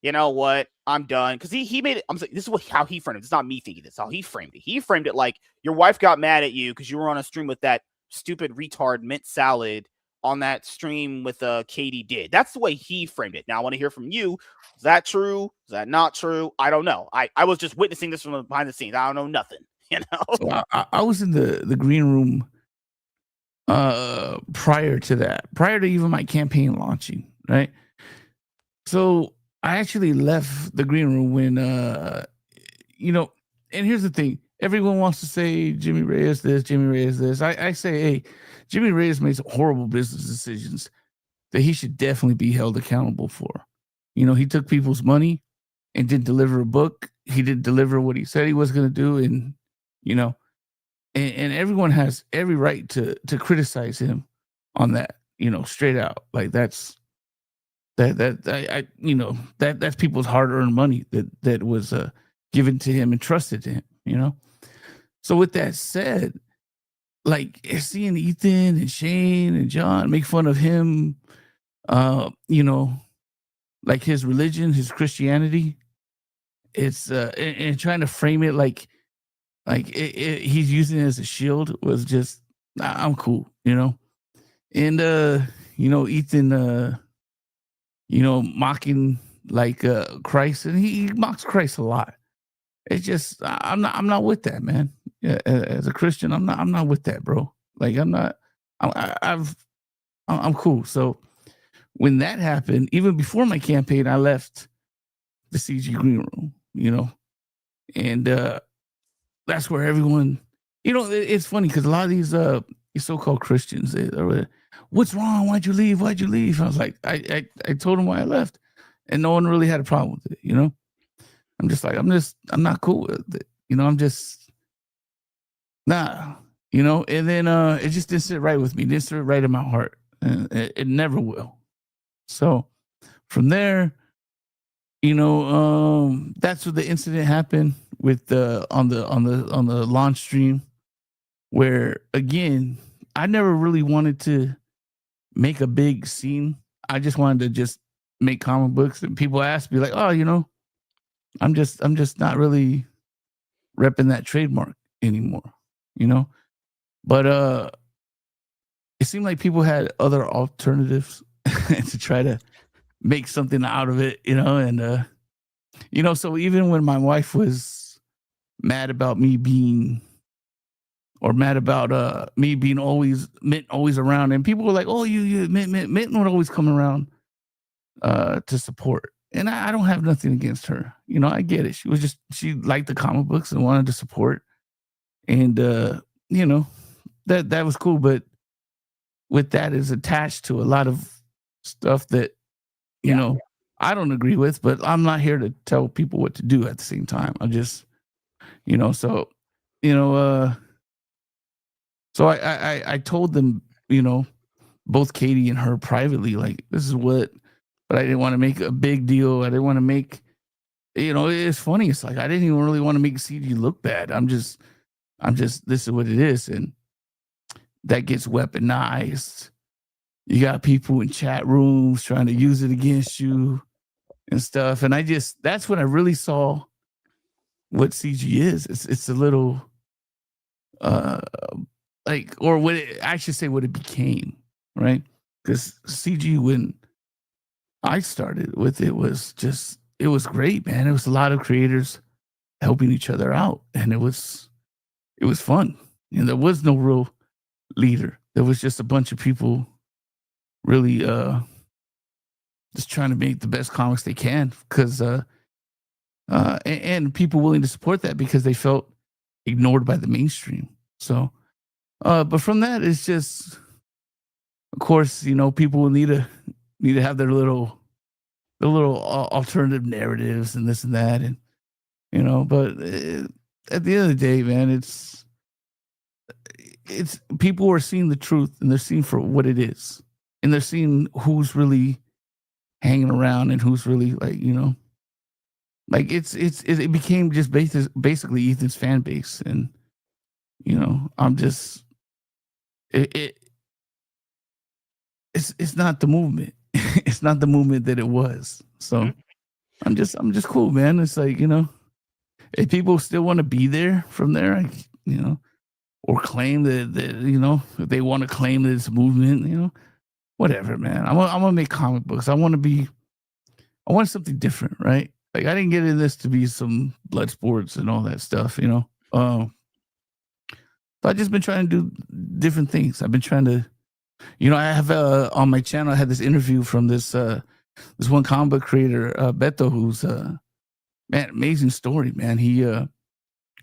you know what, I'm done? Because he made it. I'm saying, this is how he framed it. It's not me thinking this. How he framed it. He framed it like your wife got mad at you because you were on a stream with that stupid retard mint salad on that stream with Katie did. That's the way he framed it. Now I want to hear from you. Is that true? Is that not true? I don't know. I was just witnessing this from behind the scenes. I don't know nothing. You know. so I was in the green room prior to that, prior to even my campaign launching, right? So I actually left the green room when you know, and here's the thing. Everyone wants to say Jimmy Reyes this, Jimmy Reyes this. I say, hey, Jimmy Reyes made some horrible business decisions that he should definitely be held accountable for. You know, he took people's money and didn't deliver a book. He didn't deliver what he said he was going to do, and you know, and everyone has every right to criticize him on that. You know, straight out. Like I you know, that's people's hard earned money that was given to him and trusted to him. You know, so with that said, like seeing Ethan and Shane and John make fun of him, you know, like his religion, his Christianity, it's and trying to frame it like he's using it as a shield was just I'm cool, you know. And you know, Ethan you know, mocking like Christ, and he mocks Christ a lot. It's just I'm not with that, man. Yeah, as a Christian, I'm not with that, bro. Like I'm not I'm cool. So when that happened, even before my campaign, I left the CG green room, you know, and that's where everyone, you know, it's funny because a lot of these so-called Christians, what's wrong? Why'd you leave? Why'd you leave? I was like, I told them why I left, and no one really had a problem with it, you know. I'm just like, I'm not cool with it, you know. I'm just nah, you know. And then it just didn't sit right with me. It didn't sit right in my heart, and it never will. So from there, you know, that's what the incident happened with the on the launch stream, where again, I never really wanted to make a big scene. I just wanted to just make comic books, and people ask me like, oh, you know, I'm just not really repping that trademark anymore, you know. But it seemed like people had other alternatives to try to make something out of it, you know. And you know, so even when my wife was mad about me being or mad about me being always around, and people were like, oh, you Mint would always come around to support. And I don't have nothing against her. You know, I get it. She liked the comic books and wanted to support. And you know, that was cool. But with that is attached to a lot of stuff that, you know, I don't agree with, but I'm not here to tell people what to do at the same time. I just, you know, so, you know, so I told them, you know, both Katie and her privately, like, this is what, but I didn't want to make a big deal. I didn't want to make, you know, it's funny. It's like, I didn't even really want to make CG look bad. I'm just, this is what it is. And that gets weaponized. You got people in chat rooms trying to use it against you and stuff. And that's when I really saw what CG is. It's a little, like, or I should say what it became, right? Because CG, when I started with it, it was great, man. It was a lot of creators helping each other out, and it was fun. You know, there was no real leader. There was just a bunch of people really just trying to make the best comics they can, because and people willing to support that because they felt ignored by the mainstream. So but from that, it's just, of course, you know, people will need to have their little the little alternative narratives and this and that, and but at the end of the day, man, it's people are seeing the truth, and they're seeing for what it is, and they're seeing who's really hanging around and who's really like it became just basically Ethan's fan base, and I'm just it it's not the movement. It's not the movement that it was. So Mhm. I'm just cool, man. It's like, if people still want to be there from there, or claim that if they want to claim that it's a movement, whatever, man. I'm gonna make comic books. I want something different, right? Like, I didn't get in this to be some blood sports and all that stuff. So I've just been trying to do different things. I've been trying to, I have on my channel, I had this interview from this one comic book creator, Beto, who's man, amazing story, man. He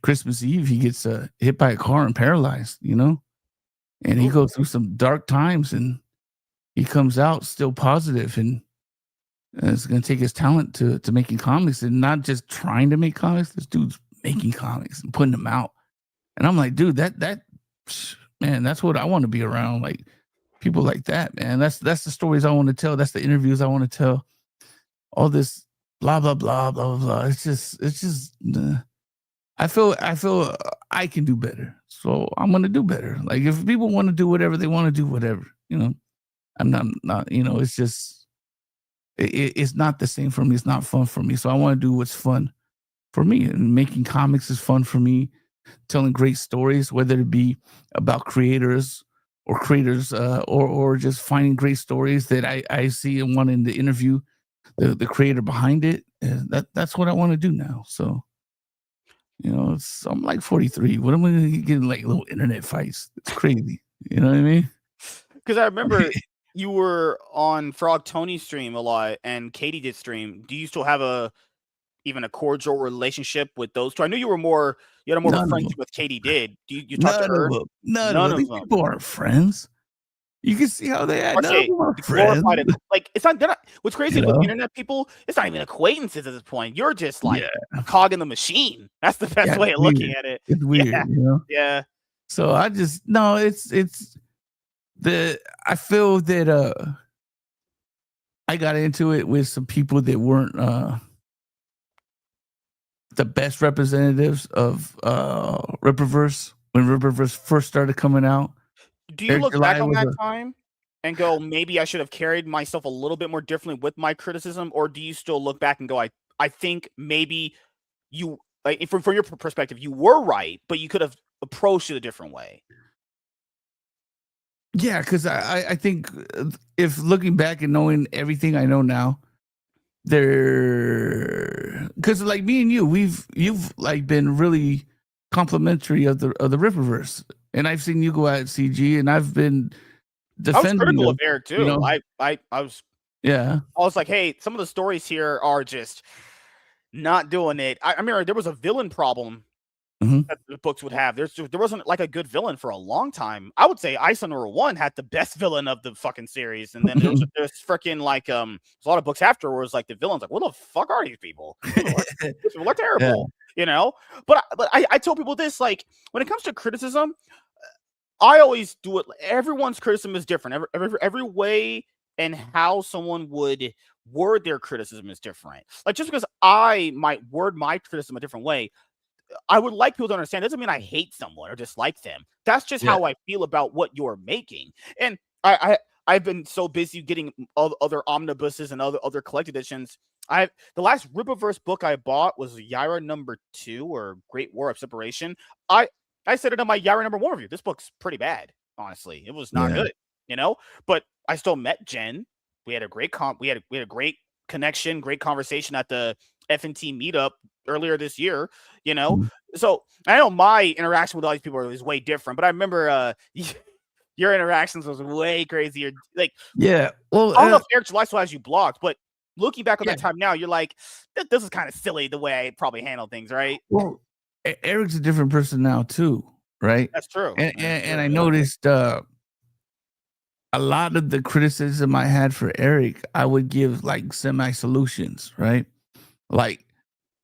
Christmas Eve, he gets hit by a car and paralyzed, and he Ooh. goes through some dark times, and he comes out still positive, and it's going to take his talent to making comics, and not just trying to make comics. This dude's making comics and putting them out. And I'm like, dude, that man, that's what I want to be around. Like, people like that, man. That's the stories I want to tell. That's the interviews I want to tell. All this blah blah blah blah blah. It's just I feel I can do better. So I'm gonna do better. Like, if people want to do whatever they want to do, whatever. I'm not. It's just it's not the same for me. It's not fun for me. So I want to do what's fun for me. And making comics is fun for me. Telling great stories, whether it be about creators or just finding great stories that I see and wanting to interview the creator behind it. That's what I want to do now. So I'm like 43. What am I going to get in, like, little internet fights? It's crazy. You know what I mean? Because I remember you were on Frog Tony's stream a lot, and Katie did stream. Do you still have even a cordial relationship with those two? I knew you had more of a None of them. friendship with Katie did. Do you talk to None of her? them. None of None them. of These them. people aren't friends. You can see how they act. None of Okay, them are the friends. glorified like, it's not they're not what's crazy You is with know? internet people, it's not even acquaintances at this point. You're just like Yeah. a cog in the machine. That's the best Yeah. It's way of looking weird. at it. It's Yeah, weird. yeah. So I just no. It's I feel that I got into it with some people that weren't the best representatives of Rippaverse when Rippaverse first started coming out. Do you Eric look back July on was that a time and go, "Maybe I should have carried myself a little bit more differently with my criticism," or do you still look back and go, I think maybe you like, from your perspective, you were right, but you could have approached it a different way?" yeah, because I think if looking back and knowing everything I know now, there because like me and you've like been really complimentary of the Rippaverse, and I've seen you go at CG, and I've been I was defending critical of of Eric you too. know yeah. I was like, "Hey, some of the stories here are just not doing it." I remember there was a villain problem Mhm. that the books would have. There wasn't like a good villain for a long time. I would say Ice Number One had the best villain of the fucking series, and then there's freaking like there's a lot of books afterwards like the villains like, what the fuck are these people? These people are Yeah. terrible, you know. But I tell people this, like, when it comes to criticism, I always do it. Everyone's criticism is different. Every way and how someone would word their criticism is different. Like, just because I might word my criticism a different way, I would like people to understand. Doesn't mean I hate someone or dislike them. That's just Yeah. how I feel about what you're making. And I've been so busy getting other omnibuses and other collected editions. The last Rippaverse book I bought was Yara number 2 or Great War of Separation. I I said it on my Yara number 1 review. This book's pretty bad, honestly. It was not Yeah. good, you know. But I still met Jen. We had a great we had a great connection, great conversation at the FNT meetup earlier this year, you know. Mhm. So I know my interaction with all these people is way different, but I remember your interactions was way crazier. Like, Yeah. Well, I don't know if Eric July still has you blocked, but looking back on yeah. that time now, you're like, this is kind of silly the way I probably handled things, right? Well, Eric's a different person now too, right? That's true. And That's and, and true. I Yeah. noticed a lot of the criticism I had for Eric, I would give like semi solutions, right? Like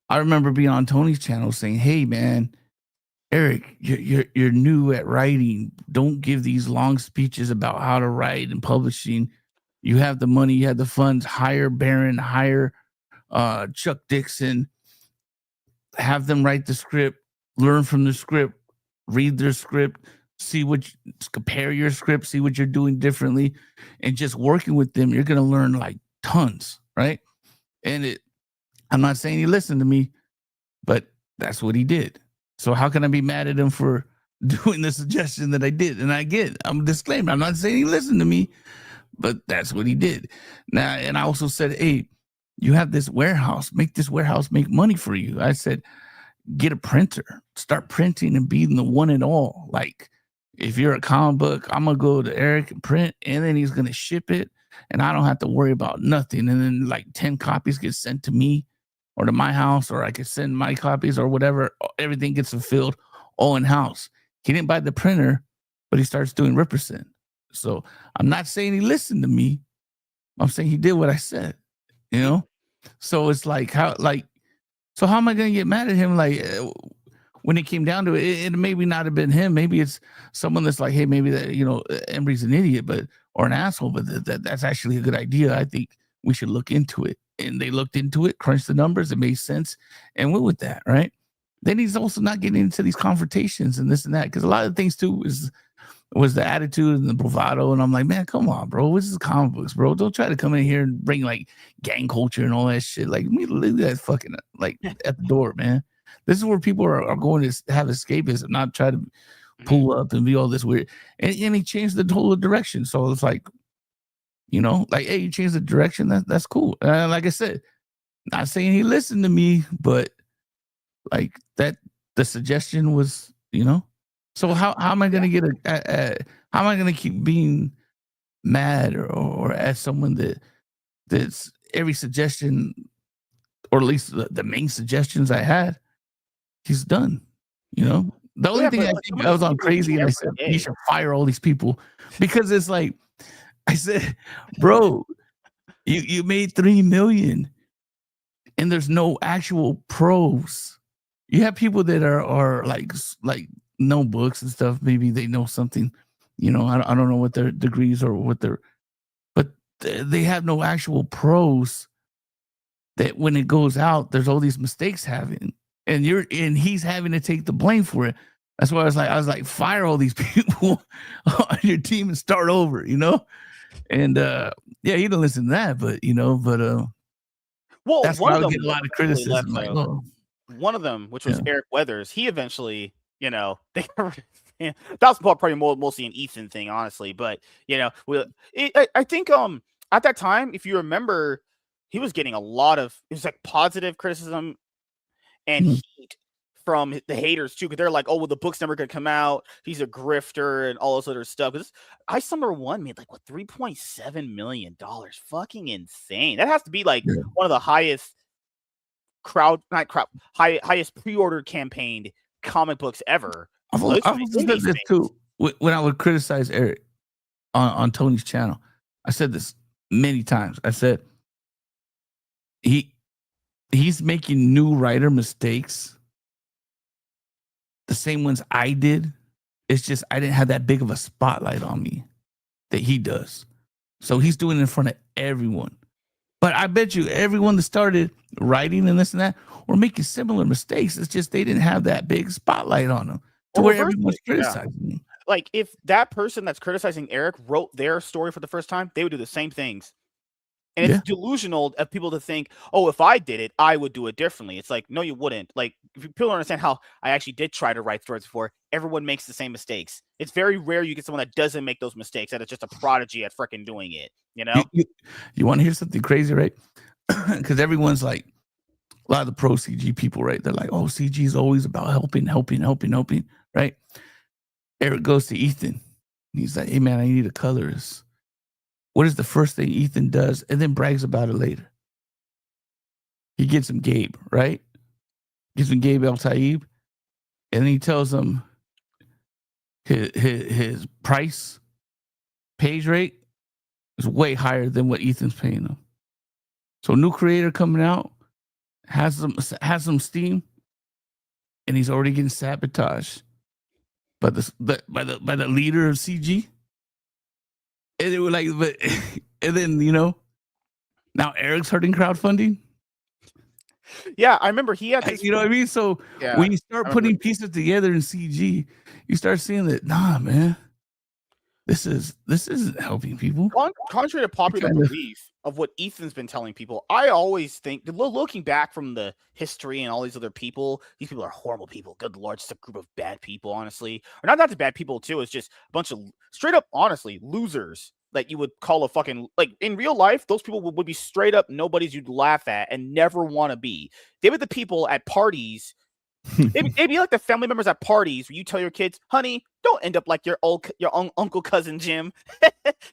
I remember being on Tony's channel saying, "Hey, man, Eric, you're new at writing. Don't give these long speeches about how to write and publishing. You have the money, you have the funds. Hire Barron, hire Chuck Dixon, have them write the script, learn from the script, read their script, see compare your script, see what you're doing differently, and just working with them, you're gonna learn like tons, right?" And I'm not saying he listened to me, but that's what he did. So how can I be mad at him for doing the suggestion that I did? And I'm a disclaimer. I'm not saying he listened to me, but that's what he did. Now, and I also said, hey, you have this warehouse. Make this warehouse make money for you. I said, get a printer. Start printing and being the one and all. Like, if you're a comic book, I'm going to go to Eric and print, and then he's going to ship it, and I don't have to worry about nothing. And then like 10 copies get sent to me or to my house, or I could send my copies or whatever. Everything gets fulfilled all in house. He didn't buy the printer, but he starts doing Ripperson. So I'm not saying he listened to me. I'm saying he did what I said, you know? So it's like, so how am I going to get mad at him? Like, when it came down to it, it maybe not have been him. Maybe it's someone that's like, hey, maybe that, Embree's an idiot, or an asshole, but that's actually a good idea. I think we should look into it. And they looked into it, crunched the numbers, it made sense, and went with that, right? Then he's also not getting into these confrontations and this and that, because a lot of things too was the attitude and the bravado. And I'm like, man, come on, bro. This is comic books, bro. Don't try to come in here and bring like gang culture and all that shit. Like, me leave that fucking like at the door, man. This is where people are going to have escapism, not try to pull up and be all this weird. And he changed the total direction. So it's like, like, hey, you changed the direction. That's cool. Like I said, not saying he listened to me, but like that, the suggestion was, So how am I going to get how am I going to keep being mad or at someone that's every suggestion, or at least the main suggestions I had, he's done. The only thing I think I was on crazy, and I said you should fire all these people, because it's like I said, bro, you made $3 million, and there's no actual pros. You have people that are like know books and stuff. Maybe they know something. I don't know what their degrees or what but they have no actual pros. That when it goes out, there's all these mistakes happening, and he's having to take the blame for it. That's why I was like, fire all these people on your team and start over, And yeah, he didn't listen to that, but well, that's why I would get a lot of criticism. Like, one of them, which was Eric Weathers, he eventually, they that's probably mostly an Ethan thing, honestly. But I think at that time, if you remember, he was getting a lot of, it was like positive criticism and heat from the haters too, because they're like, oh, well, the book's never gonna come out, he's a grifter and all this other stuff. Because Ice Number One made like what, $3.7 million. Fucking insane. That has to be like one of the highest highest pre-order campaigned comic books ever. I've said this too when I would criticize Eric on Tony's channel. I said this many times. I said he's making new writer mistakes, the same ones I did. It's just I didn't have that big of a spotlight on me that he does. So he's doing it in front of everyone. But I bet you everyone that started writing and this and that were making similar mistakes. It's just they didn't have that big spotlight on them to where everyone's criticizing them. Like, if that person that's criticizing Eric wrote their story for the first time, they would do the same things. And it's delusional of people to think, oh, if I did it, I would do it differently. It's like, no, you wouldn't. Like, if people don't understand how I actually did try to write stories before, everyone makes the same mistakes. It's very rare you get someone that doesn't make those mistakes, that is just a prodigy at freaking doing it, You want to hear something crazy, right? Because everyone's like, a lot of the pro CG people, right? They're like, oh, CG is always about helping, right? Eric goes to Ethan. He's like, hey, man, I need a colorist. What is the first thing Ethan does, and then brags about it later? He gets him Gabe, right? Gives him Gabe El Taib, and then he tells him his price, page rate is way higher than what Ethan's paying them. So new creator coming out has some steam, and he's already getting sabotaged by the leader of CG. And it was like, but and then now Eric's hurting crowdfunding. Yeah, I remember he had this. You know what I mean? So Yeah, when you start putting pieces together in CG, you start seeing that, nah, man, this isn't helping people. Contrary to popular belief of what Ethan's been telling people, I always think, looking back from the history and all these other people, these people are horrible people. Good Lord, just a group of bad people, honestly. Or not the bad people, too. It's just a bunch of straight up, honestly, losers that you would call a fucking, like, in real life, those people would be straight up nobodies you'd laugh at and never want to be. They were the people at parties. They'd be like the family members at parties where you tell your kids, honey, don't end up like your uncle cousin Jim.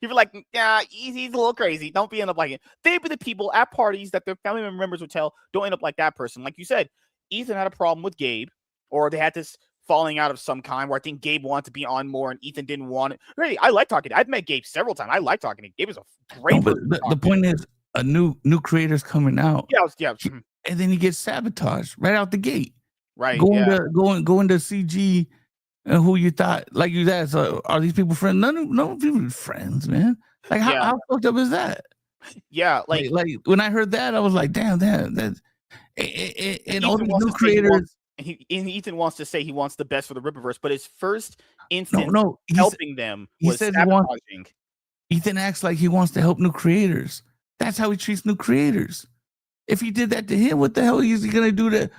You'd be like, yeah, he's a little crazy. Don't end up like it. They'd be the people at parties that their family members would tell, don't end up like that person. Like you said, Ethan had a problem with Gabe, or they had this falling out of some kind where I think Gabe wanted to be on more and Ethan didn't want it. Really, I like talking. I've met Gabe several times. I like talking to Gabe. Was a great person. But the point is, a new creator's coming out. Yeah. And then he gets sabotaged right out the gate. Right. Going to CG, and who you thought, like you asked, are these people friends? None of people are friends, man. Like how fucked up is that? Yeah, like when I heard that, I was like, damn, that and all these new creators. Ethan wants to say he wants the best for the Rippaverse, but his first instance helping them was sabotaging. Ethan acts like he wants to help new creators. That's how he treats new creators. If he did that to him, what the hell is he gonna do to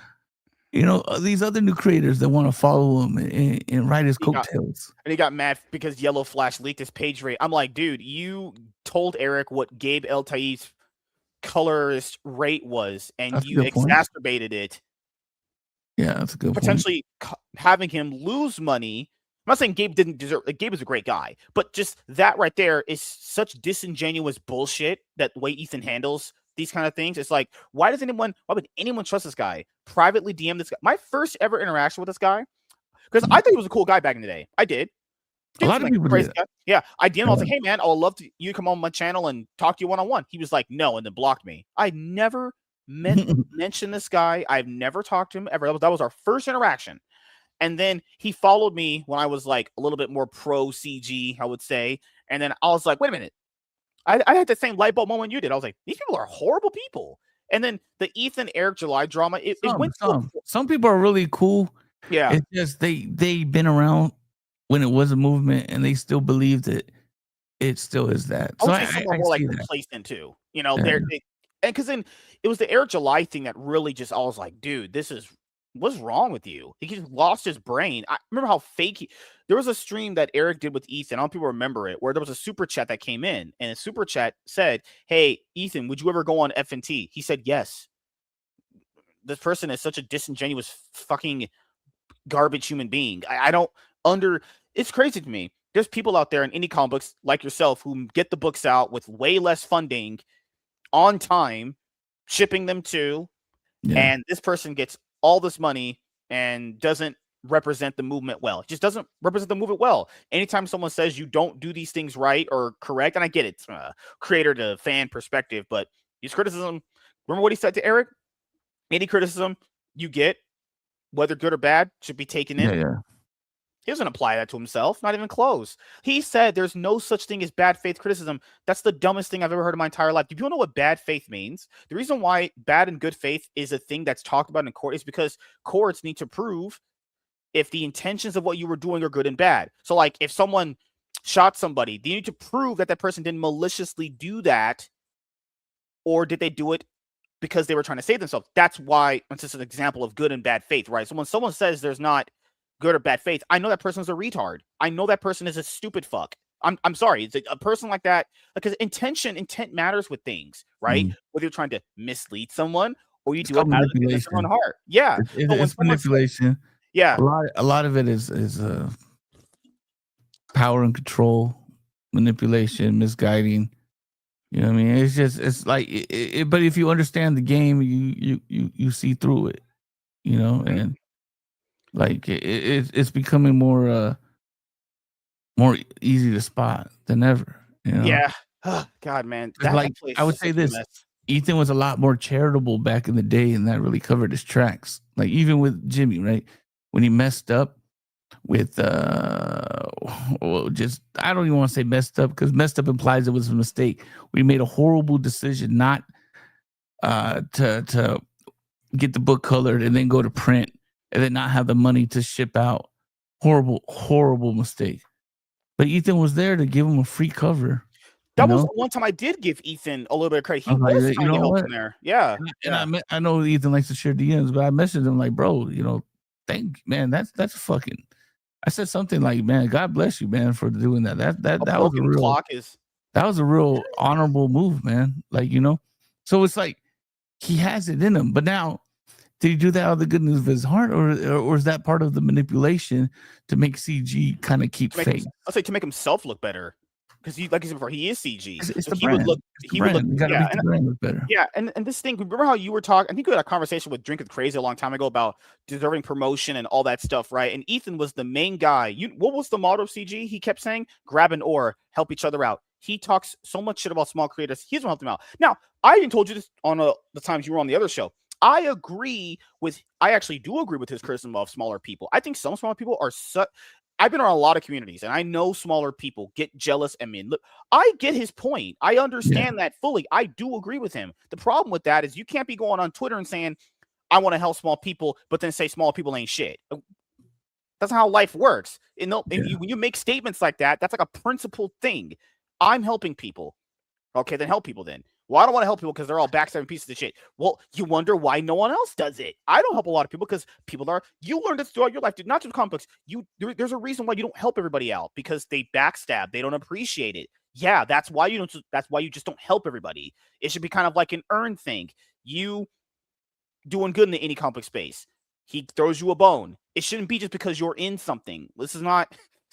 these other new creators that want to follow him and ride his coattails? And he got mad because Yellow Flash leaked his page rate. I'm like, dude, you told Eric what Gabe El Taib's colorist rate was, and that's you exacerbated it. Yeah, that's a good potentially having him lose money. I'm not saying Gabe didn't deserve. Gabe is a great guy, but just that right there is such disingenuous bullshit. That the way Ethan handles these kind of things, it's like, why would anyone trust this guy? Privately DM this guy. My first ever interaction with this guy, because I thought he was a cool guy back in the day. I did. A lot of people did. Yeah, I DM'd him. I was like, hey man, I would love you to come on my channel and talk to you one-on-one. He was like, no, and then blocked me. I never mentioned this guy. I've never talked to him ever. That was our first interaction. And then he followed me when I was like a little bit more pro CG, I would say. And then I was like, wait a minute. I had the same light bulb moment you did. I was like, these people are horrible people. And then the Ethan Eric July drama, it went. Some people are really cool. Yeah. It's just they've been around when it was a movement and they still believe that it still is that. So I more like complacent too. And because then it was the Eric July thing that really just, I was like, dude, what's wrong with you? He just lost his brain. I remember how fake there was a stream that Eric did with Ethan. I don't know if people remember it, where there was a super chat that came in, and a super chat said, hey, Ethan, would you ever go on F&T? He said, yes. This person is such a disingenuous fucking garbage human being. It's crazy to me. There's people out there in indie comic books like yourself who get the books out with way less funding on time, shipping them too. Yeah. And this person gets all this money and doesn't represent the movement well. It just doesn't represent the movement well. Anytime someone says you don't do these things right or correct, and I get it, creator to fan perspective, but his criticism, remember what he said to Eric? Any criticism you get, whether good or bad, should be taken in. Yeah. He doesn't apply that to himself, not even close. He said there's no such thing as bad faith criticism. That's the dumbest thing I've ever heard in my entire life. Do people know what bad faith means? The reason why bad and good faith is a thing that's talked about in court is because courts need to prove if the intentions of what you were doing are good and bad. So, like, if someone shot somebody, do you need to prove that person didn't maliciously do that, or did they do it because they were trying to save themselves? That's why it's just an example of good and bad faith, right? So when someone says there's not good or bad faith, I know that person's a retard. I know that person is a stupid fuck. I'm sorry. It's a person like that, because intent matters with things, right? Whether you're trying to mislead someone or you do it out of the goodness of your own heart. Yeah. It's manipulation. Yeah. A lot of it is power and control, manipulation, misguiding. You know what I mean? It's like but if you understand the game, you see through it, and like it's becoming more easy to spot than ever. Yeah. God, man, Like, that place I is would just say such a this, mess. Ethan was a lot more charitable back in the day, and that really covered his tracks. Like, even with Jimmy, right? When he messed up with, well, just, I don't even want to say messed up, because messed up implies it was a mistake. We made a horrible decision not to get the book colored and then go to print and then not have the money to ship out. Horrible, horrible mistake. But Ethan was there to give him a free cover, you That was know? the one time I did give Ethan a little bit of credit. I He was like, was you trying to know help what? him there. Yeah, yeah. I know Ethan likes to share DMs, but I messaged him like, bro, man, that's fucking. I said something like, man, God bless you, man, for doing that. A broken clock is That was a real honorable move, man. Like, so it's like he has it in him. But now, did he do that out of the goodness of his heart, or is that part of the manipulation to make CG kind of keep to make him. faith? I'll say to make himself look better, because he, like I said before, he is CG, It's so the he would brand. look. It's the He would look. brand. You got to Yeah, make the brand look better. yeah, and this thing. Remember how you were talking? I think we had a conversation with Drink with Crazy a long time ago about deserving promotion and all that stuff, right? And Ethan was the main guy. What was the motto of CG? He kept saying, "Grab an oar, help each other out." He talks so much shit about small creators. He doesn't help them out. Now, I even told you this on the times you were on the other show. I actually do agree with his criticism of smaller people. I think some smaller people are I've been around a lot of communities, and I know smaller people get jealous and mean. Look, I get his point. I understand that fully. I do agree with him. The problem with that is you can't be going on Twitter and saying, I want to help small people, but then say small people ain't shit. That's not how life works. When you make statements like that, that's like a principled thing. I'm helping people. Okay, then help people then. Well, I don't want to help people because they're all backstabbing pieces of shit. Well, you wonder why no one else does it. I don't help a lot of people because you learned this throughout your life, dude, not just comic books. There's a reason why you don't help everybody out, because they backstab, they don't appreciate it. Yeah, that's why you just don't help everybody. It should be kind of like an earned thing. You doing good in the indie comic space. He throws you a bone. It shouldn't be just because you're in something. It's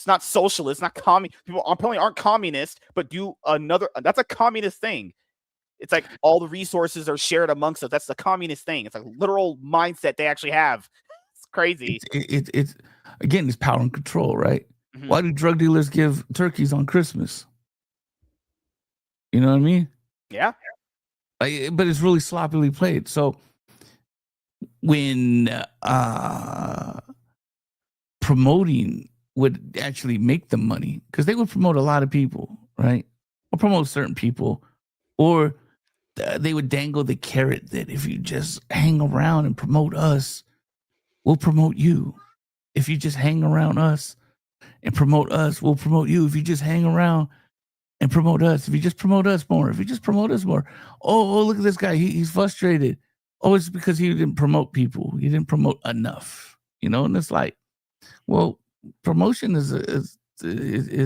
not socialist, not people apparently aren't communist, but that's a communist thing. It's like all the resources are shared amongst us. That's the communist thing. It's a literal mindset they actually have. It's crazy. It's again, it's power and control, right? Mm-hmm. Why do drug dealers give turkeys on Christmas? You know what I mean? Yeah. But it's really sloppily played. So when promoting would actually make them money, because they would promote a lot of people, right? Or promote certain people, or they would dangle the carrot that if you just hang around and promote us, we'll promote you. If you just hang around us and promote us, we'll promote you. If you just hang around and promote us, if you just promote us more, Oh, look at this guy. He's frustrated. Oh, it's because he didn't promote people. He didn't promote enough, and it's like, well, promotion is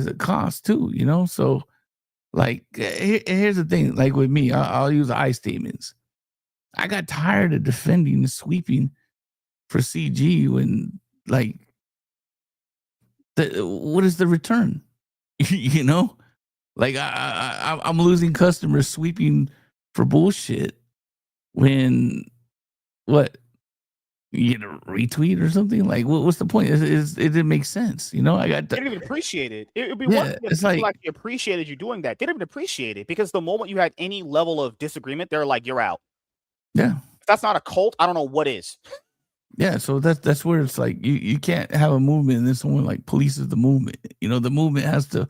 a cost too, So, like, here's the thing. Like with me, I'll use I statements. I got tired of defending and sweeping for CG when, like, what is the return? Like I'm losing customers sweeping for bullshit when what you get a retweet or something. Like what's the point? It didn't make sense. I got They didn't even appreciate it. It would be one thing if it's people like actually appreciated you doing that. They didn't even appreciate it, because the moment you had any level of disagreement, they're like, you're out. Yeah. If that's not a cult, I don't know what is. Yeah, so that's where it's like you can't have a movement and then someone like polices the movement. The movement has to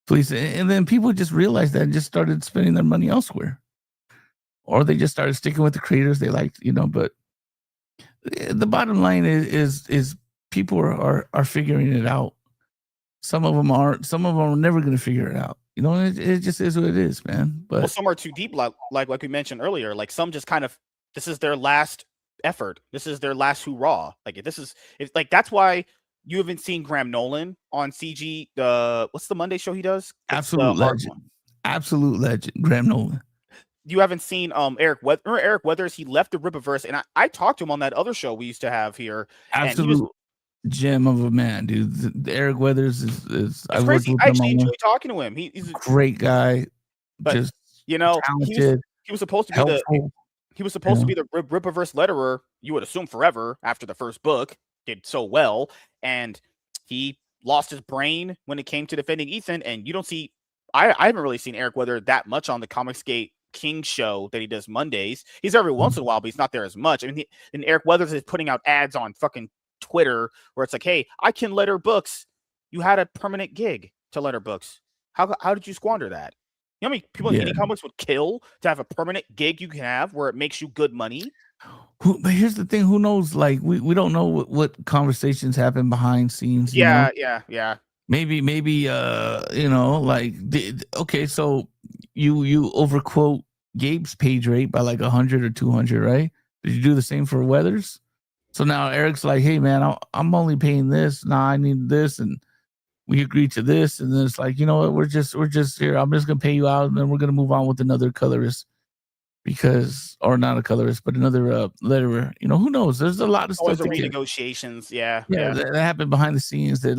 police it, and then people just realized that and just started spending their money elsewhere, or they just started sticking with the creators they liked. But the bottom line is people are figuring it out. Some of them aren't. Some of them are never going to figure it out. It just is what it is, man. But some are too deep, like we mentioned earlier. Like some just kind of, this is their last effort. This is their last hoorah. Like it's like that's why you haven't seen Graham Nolan on CG. What's the Monday show he does? Absolute legend, Graham Nolan. You haven't seen Eric Weathers. He left the Rippaverse, and I talked to him on that other show we used to have here. Absolute gem of a man, dude. Eric Weathers is I actually enjoy talking to him. He's a great guy, but just talented. He was supposed to be helpful. He was supposed to be the Rippaverse letterer, you would assume forever, after the first book did so well, and he lost his brain when it came to defending Ethan, and you don't see I haven't really seen Eric Weather that much on the Comicsgate King show that he does Mondays. He's every once in a while, but he's not there as much. I mean, and Eric Weathers is putting out ads on fucking Twitter where it's like, hey, I can letter books. You had a permanent gig to letter books. How did you squander that? You know how many people in indie comics would kill to have a permanent gig you can have where it makes you good money? But here's the thing: who knows? Like, we don't know what conversations happen behind scenes. Yeah. Maybe like okay, so you overquote Gabe's page rate by like 100 or 200, right? Did you do the same for Weathers? So now Eric's like, hey man, I'm only paying this. Now I need this, and we agreed to this, and then it's like, you know what, we're just here. I'm just gonna pay you out, and then we're gonna move on with another colorist or not a colorist, but another letterer. Who knows? There's a lot of Always stuff. Renegotiations, yeah. That happened behind the scenes that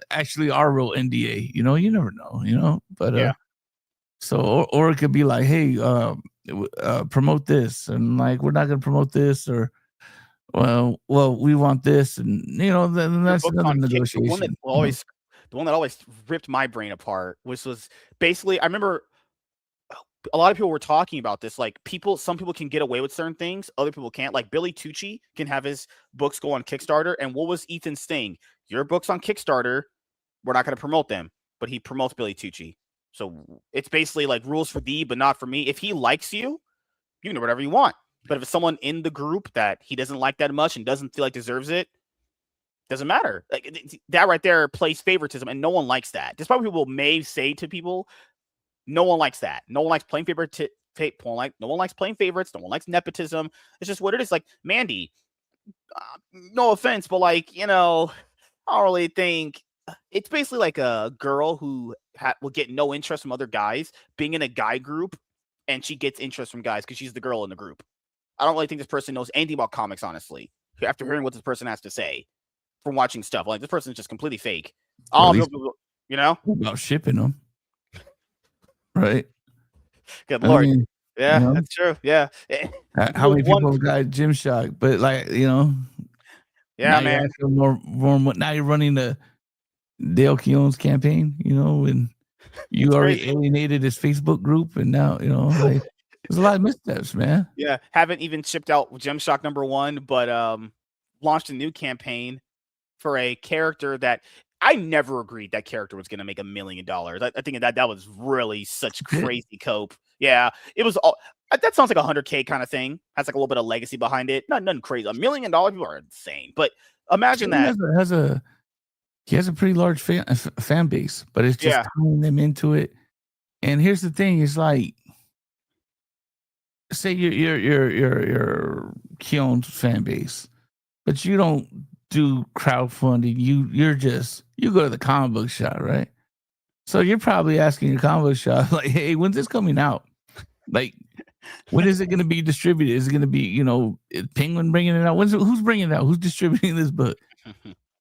actually are real NDA. You never know. But yeah. So or it could be like, hey, promote this, and like we're not gonna promote this, or well, we want this, and then that's another negotiation. The one that always ripped my brain apart was basically, I remember a lot of people were talking about this. Like some people can get away with certain things, other people can't. Like Billy Tucci can have his books go on Kickstarter, and what was Ethan's thing? Your books on Kickstarter, we're not going to promote them, but he promotes Billy Tucci. So it's basically like rules for thee, but not for me. If he likes you, you can do whatever you want. But if it's someone in the group that he doesn't like that much and doesn't feel like deserves it, doesn't matter. Like that right there plays favoritism, and no one likes that. Despite what people may say to people, no one likes that. No one likes playing no one likes playing favorites. No one likes nepotism. It's just what it is. Like Mandy, no offense, but I don't really think it's basically like a girl who will get no interest from other guys being in a guy group, and she gets interest from guys because she's the girl in the group. I don't really think this person knows anything about comics, honestly. After hearing what this person has to say from watching stuff, like this person is just completely fake. About shipping them, right? Good Lord. That's true. Yeah. How many people got Gymshark? But yeah, man. Now you're running the Dale Keown's campaign, and you already alienated his Facebook group, and now like there's a lot of missteps, man. Yeah, haven't even shipped out Gymshark #1, but launched a new campaign for a character that I never agreed that character was going to make $1 million. I think that was really such crazy cope. Yeah, it was all. That sounds like a 100K kind of thing. Has like a little bit of legacy behind it. Nothing crazy. $1 million people are insane. But imagine that he has a pretty large fan base, but it's just tying them into it. And here's the thing: it's like, say you're Keown's fan base, but you don't do crowdfunding. You go to the comic book shop, right? So you're probably asking your comic book shop, like, hey, when's this coming out? Like, when is it going to be distributed? Is it going to be, Penguin bringing it out? Who's bringing it out? Who's distributing this book?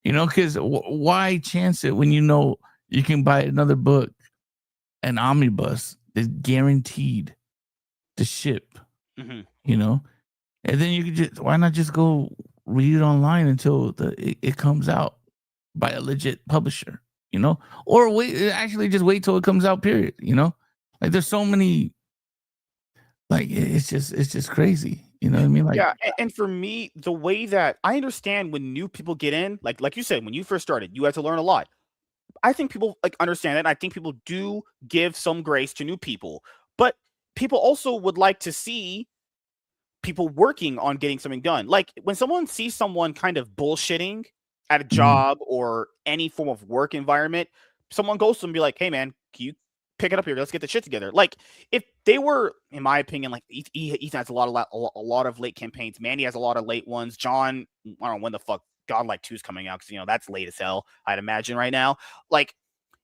Because why chance it when you can buy another book, an omnibus that's guaranteed to ship, and then you could why not just go read it online until it comes out by a legit publisher, or just wait till it comes out, period. Like there's so many, like it's just crazy. You know what I mean? Like, yeah, and for me, the way that I understand when new people get in, like you said, when you first started, you had to learn a lot. I think people understand that. I think people do give some grace to new people, but people also would like to see people working on getting something done. Like when someone sees someone kind of bullshitting at a job or any form of work environment, someone goes to them and be like, hey man, can you pick it up here? Let's get the shit together. Like if they were, in my opinion, like Ethan has a lot of late campaigns. Mandy has a lot of late ones. John, I don't know when the fuck Godlike 2 is coming out, because that's late as hell, I'd imagine right now. Like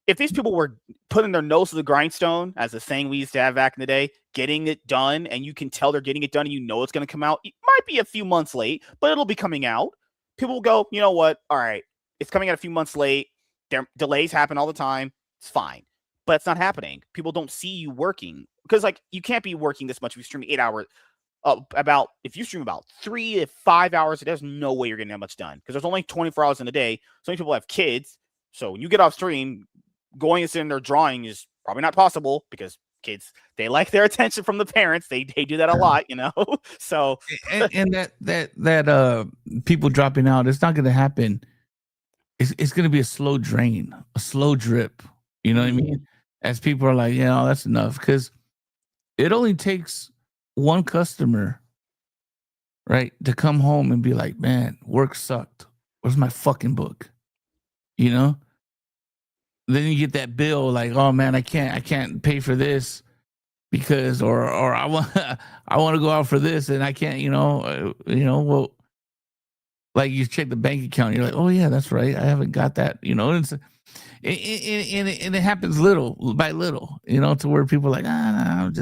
if these people were putting their nose to the grindstone, as the saying we used to have back in the day, getting it done, and you can tell they're getting it done, and it's going to come out. It might be a few months late, but it'll be coming out. People will go, you know what? All right, it's coming out a few months late. Delays happen all the time. It's fine, but it's not happening. People don't see you working because, like, you can't be working this much if you stream 8 hours. If you stream about 3 to 5 hours, there's no way you're getting that much done because there's only 24 hours in a day. So many people have kids, so when you get off stream, going and sitting there drawing is probably not possible because kids, they like their attention from the parents. They do that a lot, So And that people dropping out, it's not going to happen. It's going to be a slow drain, a slow drip. You know what I mean? As people are like, that's enough, because it only takes one customer, right, to come home and be like, man, work sucked. Where's my fucking book? You know? Then you get that bill like, oh man, I can't pay for this because, or I want I want to go out for this and I can't, well, like you check the bank account, you're like, oh yeah, that's right, I haven't got that, and it happens little by little, to where people are like, nah, I'm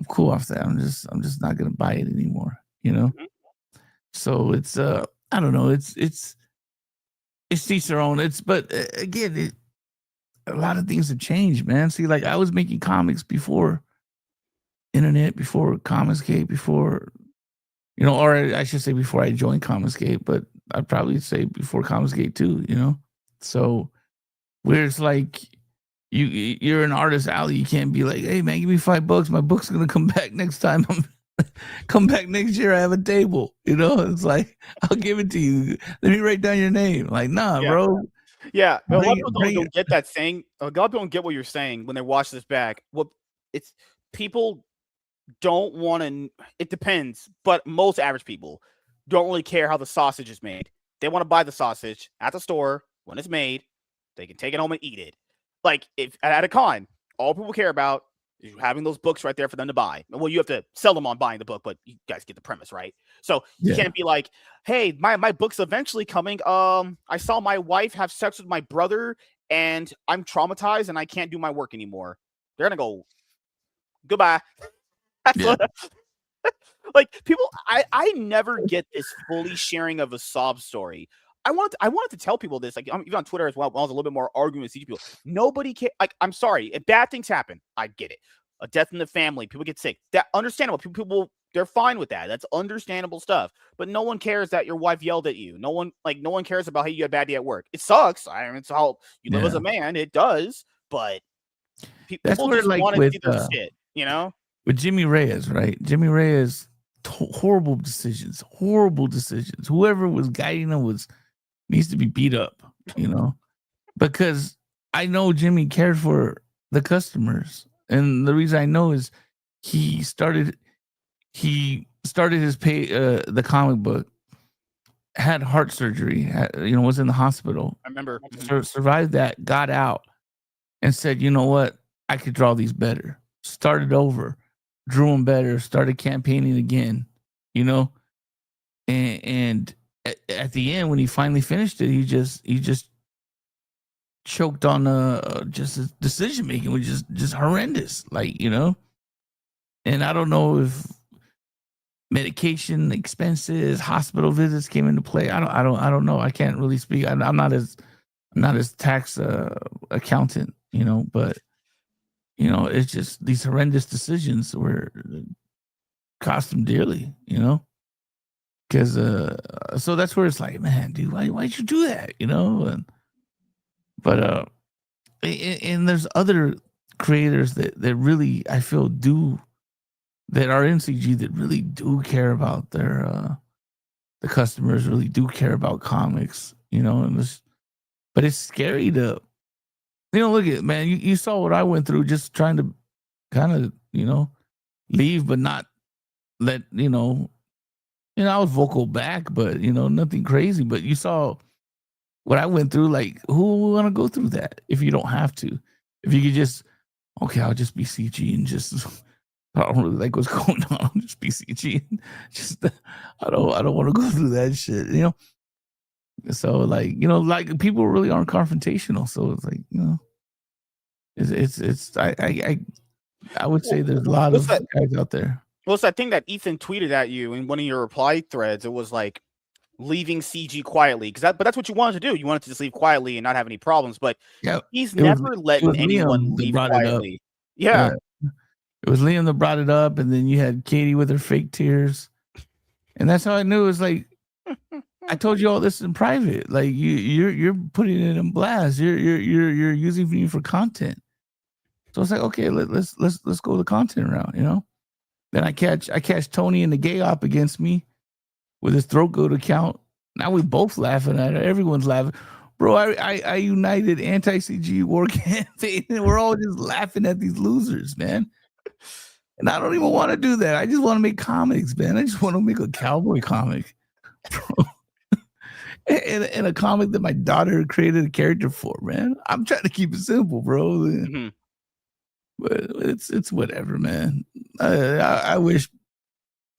cool off that. I'm just not gonna buy it anymore, So it's I don't know, it's each their own. But again, a lot of things have changed, man. See, like I was making comics before internet, before Comicsgate, before, or I should say before I joined Comicsgate, but I'd probably say before Comicsgate too, So where it's like you're an artist alley, you can't be like, hey man, give me $5. My book's gonna come back next time. Come back next year, I have a table. It's like, I'll give it to you. Let me write down your name. Like, nah, bro. Yeah, a lot of people don't get that thing. A lot of people don't get what you're saying when they watch this back. It's people don't want to. It depends, but most average people don't really care how the sausage is made. They want to buy the sausage at the store when it's made. They can take it home and eat it. Like if at a con, all people care about is having those books right there for them to buy. Well, you have to sell them on buying the book, but you guys get the premise, right? So you can't be like, hey, my book's eventually coming. I saw my wife have sex with my brother and I'm traumatized and I can't do my work anymore. They're gonna go, goodbye. Like people, I never get this fully sharing of a sob story. I wanted to tell people this, like even on Twitter as well. When I was a little bit more arguing with CG people. Nobody can. Like, I'm sorry, if bad things happen, I get it. A death in the family, people get sick. That understandable. People they're fine with that. That's understandable stuff. But no one cares that your wife yelled at you. No one cares about hey, you had a bad day at work. It sucks. I mean, it's how you live as a man. It does. But people just want to see their shit. With Jimmy Reyes, right? Jimmy Reyes, horrible decisions. Whoever was guiding him needs to be beat up, because I know Jimmy cared for the customers. And the reason I know is he started his the comic book, had heart surgery, was in the hospital. I remember. Survived that, got out, and said, you know what? I could draw these better. Started over, drew them better, started campaigning again, and at the end, when he finally finished it, he just choked on just his decision making, which is just horrendous, and I don't know if medication expenses, hospital visits came into play. I don't know. I can't really speak. I'm not as tax accountant, but it's just these horrendous decisions where cost him dearly, because so that's where it's like, man, dude, why'd you do that, but and there's other creators that really, I feel, that are in CG that really do care about their the customers, really do care about comics, but it's scary to look at, man, you saw what I went through just trying to kind of leave, but not let I was vocal back, but nothing crazy. But you saw what I went through. Like, who would want to go through that if you don't have to? If you could just, okay, I'll just be CG and just, I don't really like what's going on. I'll just be CG and just, I don't want to go through that shit, So like, like people really aren't confrontational. So it's like, it's I would say there's a lot of guys out there. Well, it's that thing that Ethan tweeted at you in one of your reply threads. It was like leaving CG quietly, but that's what you wanted to do. You wanted to just leave quietly and not have any problems. But he's never letting anyone leave quietly. Yeah. It was Liam that brought it up, and then you had Katie with her fake tears, and that's how I knew. It was like, I told you all this in private. Like you're putting it in blast. You're using me for content. So it's like, okay, let's go the content route, you know. Then I catch Tony in the gay op against me with his throat goat account. Now we both laughing at it. Everyone's laughing. Bro, I united anti-CG war campaign and we're all just laughing at these losers, man. And I don't even want to do that. I just want to make comics, man. I just want to make a cowboy comic. Bro. And a comic that my daughter created a character for, man. I'm trying to keep it simple, bro. Mm-hmm. But it's whatever, man. I wish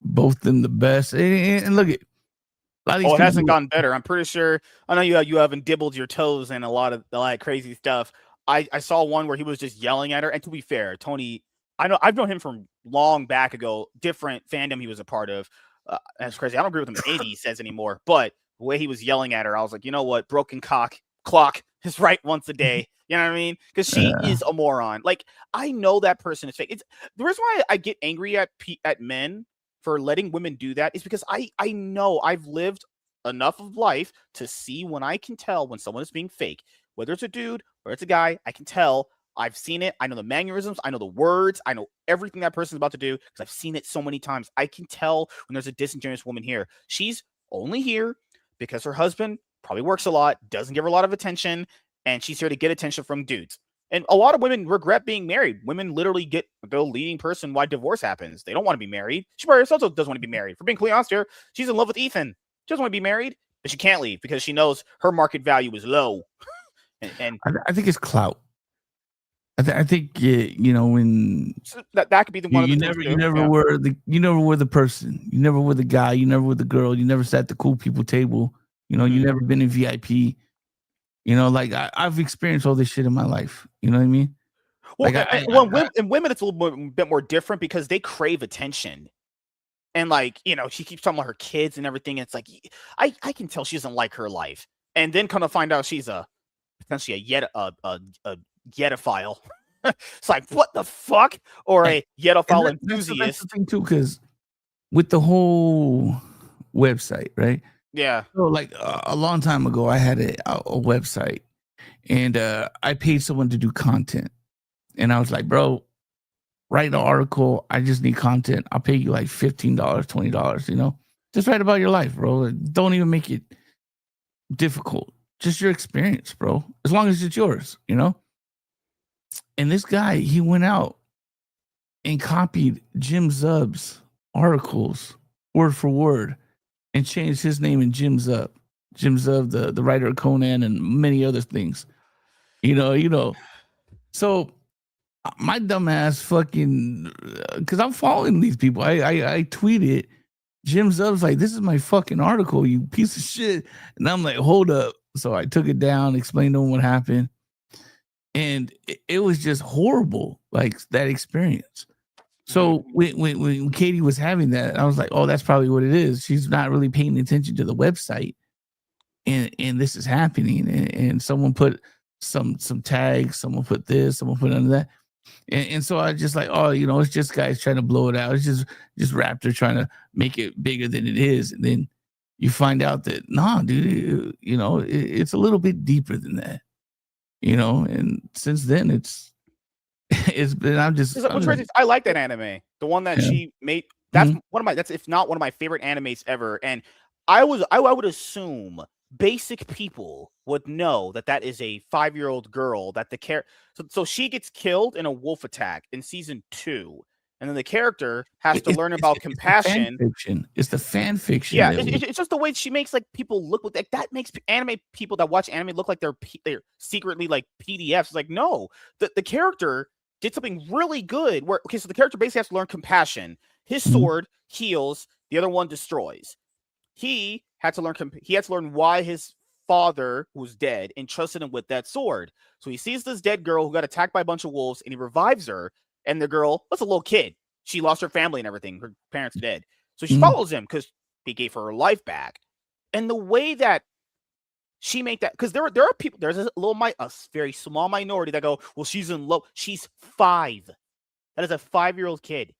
both them the best. And look at a lot of these Oh, it people. hasn't gotten better. I'm pretty sure. I know you haven't dibbled your toes in a lot of crazy stuff. I saw one where he was just yelling at her. And to be fair, Tony, I've known him from long back ago. Different fandom he was a part of. That's crazy. I don't agree with him anything he says anymore. But the way he was yelling at her, I was like, you know what? Broken clock is right once a day. You know what I mean? Because she is a moron. Like, I know that person is fake. It's the reason why I get angry at men for letting women do that is because I know I've lived enough of life to see when I can tell when someone is being fake, whether it's a dude or it's a guy. I can tell. I've seen it. I know the mannerisms. I know the words. I know everything that person's about to do because I've seen it so many times. I can tell when there's a disingenuous woman here. She's only here because her husband probably works a lot, doesn't give her a lot of attention, and she's here to get attention from dudes. And a lot of women regret being married. Women literally get the leading person why divorce happens. They don't want to be married. She probably herself doesn't want to be married. For being completely honest here, she's in love with Ethan. She doesn't want to be married, but she can't leave because she knows her market value is low. and I think it's clout. I think when so that could be the one you of the never yeah. were the person. You never were the guy. You never were the girl. You never sat at the cool people table. You know, you never been in VIP. You know, like I've experienced all this shit in my life. You know what I mean? Well, women, it's a little bit more different because they crave attention. And like, she keeps talking about her kids and everything. And it's like, I can tell she doesn't like her life. And then kind of find out she's potentially a Yetophile. It's like, what the fuck? Or a Yetophile enthusiast. That's the thing too, because with the whole website, right? Yeah. So like a long time ago, I had a website and I paid someone to do content. And I was like, bro, write an article. I just need content. I'll pay you like $15, $20, just write about your life, bro. Don't even make it difficult. Just your experience, bro. As long as it's yours, And this guy, he went out and copied Jim Zub's articles word for word and changed his name in Jim Zub. Jim Zub, the writer of Conan and many other things. So my dumbass fucking, because I'm following these people. I tweeted, Jim Zub's like, this is my fucking article, you piece of shit. And I'm like, hold up. So I took it down, explained to him what happened. And it was just horrible, like that experience. So when Katie was having that, I was like, oh, that's probably what it is. She's not really paying attention to the website. And this is happening. And someone put some tags, someone put this, someone put under that. And so I just like, oh, it's just guys trying to blow it out. It's just Raptor trying to make it bigger than it is. And then you find out that, nah, dude, it's a little bit deeper than that, and since then it's been, I like that anime. The one that she made, that's if not one of my favorite animes ever. And I would assume basic people would know that is a 5-year-old girl that so she gets killed in a wolf attack in season 2, and then the character has to learn about compassion. It's the fan fiction. Yeah, it's just the way she makes like people look like that makes anime people that watch anime look like they're secretly like PDFs. It's like, no, the character did something really good. So the character basically has to learn compassion. His sword heals, the other one destroys. He had to learn why his father, who's dead, entrusted him with that sword. So he sees this dead girl who got attacked by a bunch of wolves, and he revives her. And the girl was a little kid. She lost her family and everything. Her parents are dead. So she follows him because he gave her life back. And the way that she made that, because there are people, there's a very small minority that go, well, she's in love. She's 5. That is a 5-year-old kid.